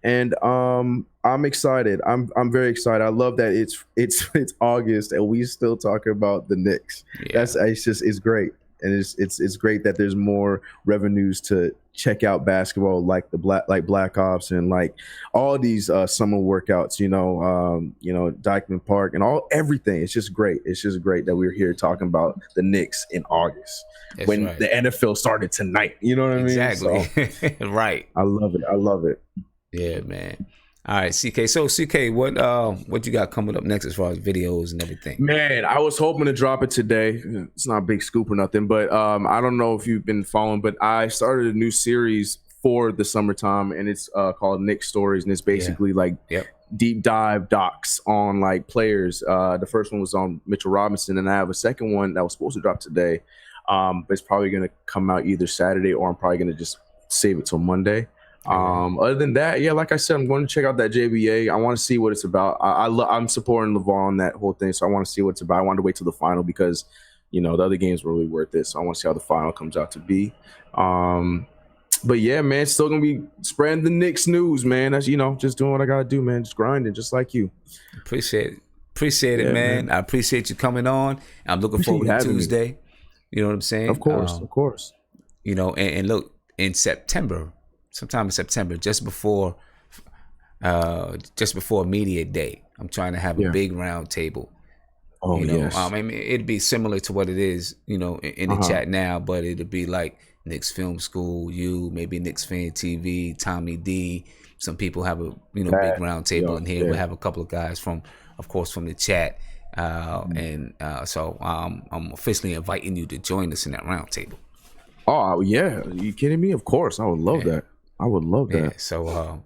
And I'm excited. I'm very excited. I love that it's August and we still talking about the Knicks. Yeah. It's great. And it's great that there's more revenues to check out basketball, like BlackOps and like all these summer workouts, Dyckman Park and everything. It's just great. It's just great that we're here talking about the Knicks in August. That's when right. The NFL started tonight. You know what I mean? Exactly. So, right. I love it. Yeah, man. All right, CK. So, CK, what you got coming up next as far as videos and everything? Man, I was hoping to drop it today. It's not a big scoop or nothing, but I don't know if you've been following, but I started a new series for the summertime, and it's called Knicks Stories, and it's basically deep dive docs on like players. The first one was on Mitchell Robinson, and I have a second one that was supposed to drop today, but it's probably going to come out either Saturday or I'm probably going to just save it till Monday. Other than that, like I said, I'm going to check out that JBA. I want to see what it's about. I'm supporting LeVar on that whole thing, so I want to see what it's about. I want to wait till the final because, the other games were really worth it. So I want to see how the final comes out to be. But yeah, man, still gonna be spreading the Knicks news, man. That's just doing what I gotta do, man. Just grinding, just like you. Appreciate it, man. I appreciate you coming on. I'm looking forward to Tuesday. Me. You know what I'm saying? Of course. And look, in September. Sometime in September, just before Media Day, I'm trying to have a big round table. Oh, yes. It'd be similar to what it is, in the chat now, but it'd be like Knicks Film School, maybe Knicks Fan TV, Tommy D. Some people have a big round table in here. We'll have a couple of guys from the chat, so I'm officially inviting you to join us in that round table. Oh yeah, are you kidding me? Of course, I would love that. I would love that. Yeah, so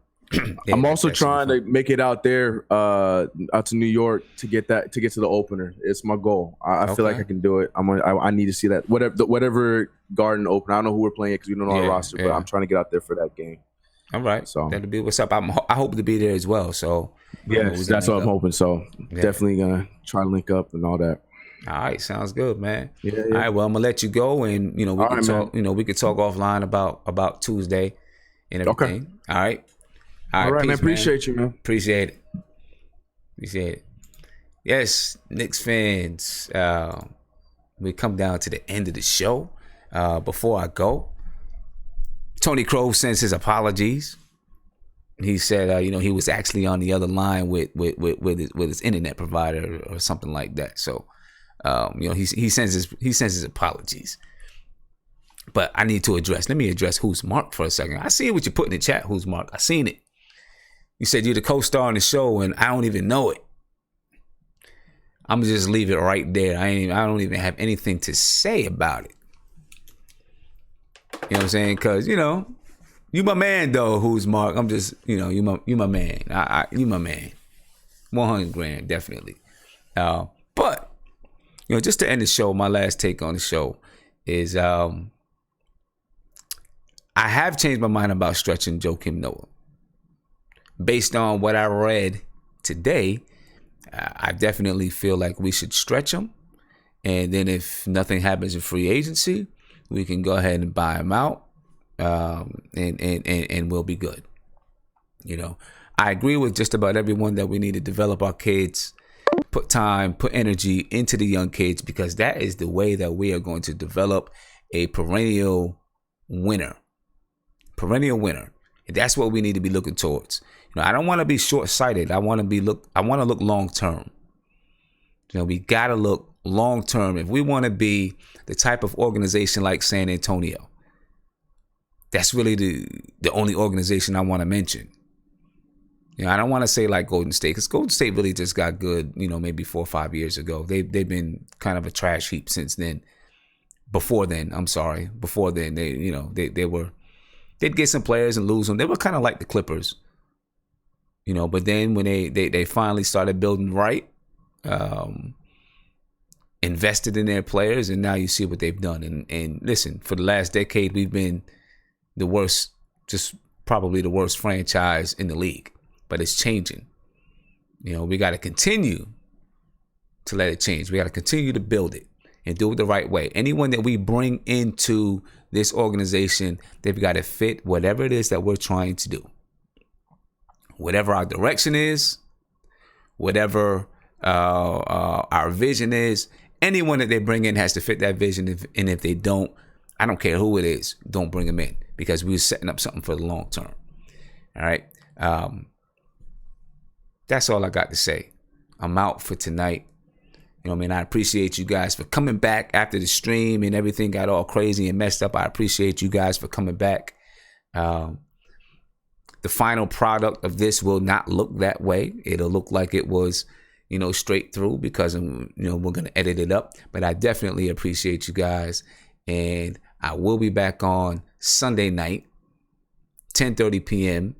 I'm also trying to make it out there, out to New York to get to the opener. It's my goal. I feel like I can do it. I need to see that whatever Garden open. I don't know who we're playing because we don't know our roster, but I'm trying to get out there for that game. All right, so that'll be what's up. I hope to be there as well. So yes, that's what I'm hoping. So definitely gonna try to link up and all that. All right, sounds good, man. Yeah. All right, well, I'm gonna let you go, and we can talk. We could talk offline about Tuesday and everything. Okay. All right. All right, peace, man. Appreciate you, man. Appreciate it. Yes, Knicks fans. We come down to the end of the show. Before I go, Tony Crow sends his apologies. He said, he was actually on the other line with his internet provider or something like that. So. He sends his apologies, but I need to let me address Who's Mark for a second. I see what you put in the chat, Who's Mark. I seen it. You said you're the co-star on the show and I don't even know it. I'm gonna just leave it right there. I don't even have anything to say about it. You know what I'm saying? Cause you my man though, Who's Mark. I'm just, you my man. You my man. 100 grand, definitely. But just to end the show, my last take on the show is I have changed my mind about stretching Joakim Noah. Based on what I read today, I definitely feel like we should stretch him. And then if nothing happens in free agency, we can go ahead and buy him out, and we'll be good. I agree with just about everyone that we need to develop our kids, put time, put energy into the young kids, because that is the way that we are going to develop a perennial winner. And that's what we need to be looking towards. I don't want to be short-sighted. I want to look long-term. We got to look long-term. If we want to be the type of organization like San Antonio, that's really the only organization I want to mention. I don't want to say like Golden State, because Golden State really just got good, maybe 4 or 5 years ago. They've been kind of a trash heap since then. Before then, they'd get some players and lose them. They were kind of like the Clippers, but then when they finally started building right, invested in their players, and now you see what they've done. And listen, for the last decade, we've been the worst, just probably the worst franchise in the league. But it's changing. We got to continue to let it change. We got to continue to build it and do it the right way. Anyone that we bring into this organization, they've got to fit whatever it is that we're trying to do. Whatever our direction is, whatever our vision is, anyone that they bring in has to fit that vision. And if they don't, I don't care who it is, don't bring them in, because we're setting up something for the long term. All right. That's all I got to say. I'm out for tonight. I appreciate you guys for coming back after the stream and everything got all crazy and messed up. I appreciate you guys for coming back. The final product of this will not look that way. It'll look like it was, straight through, because, we're going to edit it up. But I definitely appreciate you guys. And I will be back on Sunday night, 10:30 p.m.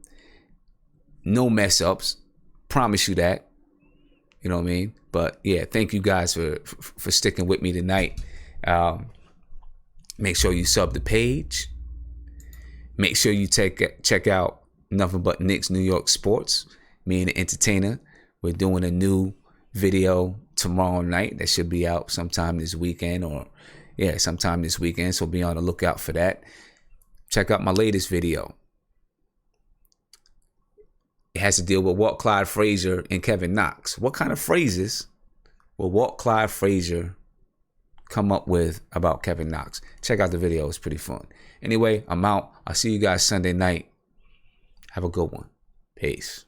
No mess ups. Promise you that. You know what I mean? But yeah, thank you guys for sticking with me tonight. Make sure you sub the page. Make sure you check out Nothing But Knicks New York Sports. Me and the entertainer. We're doing a new video tomorrow night that should be out sometime this weekend, so be on the lookout for that. Check out my latest video. It has to deal with Walt Clyde Frazier and Kevin Knox. What kind of phrases will Walt Clyde Frazier come up with about Kevin Knox? Check out the video. It's pretty fun. Anyway, I'm out. I'll see you guys Sunday night. Have a good one. Peace.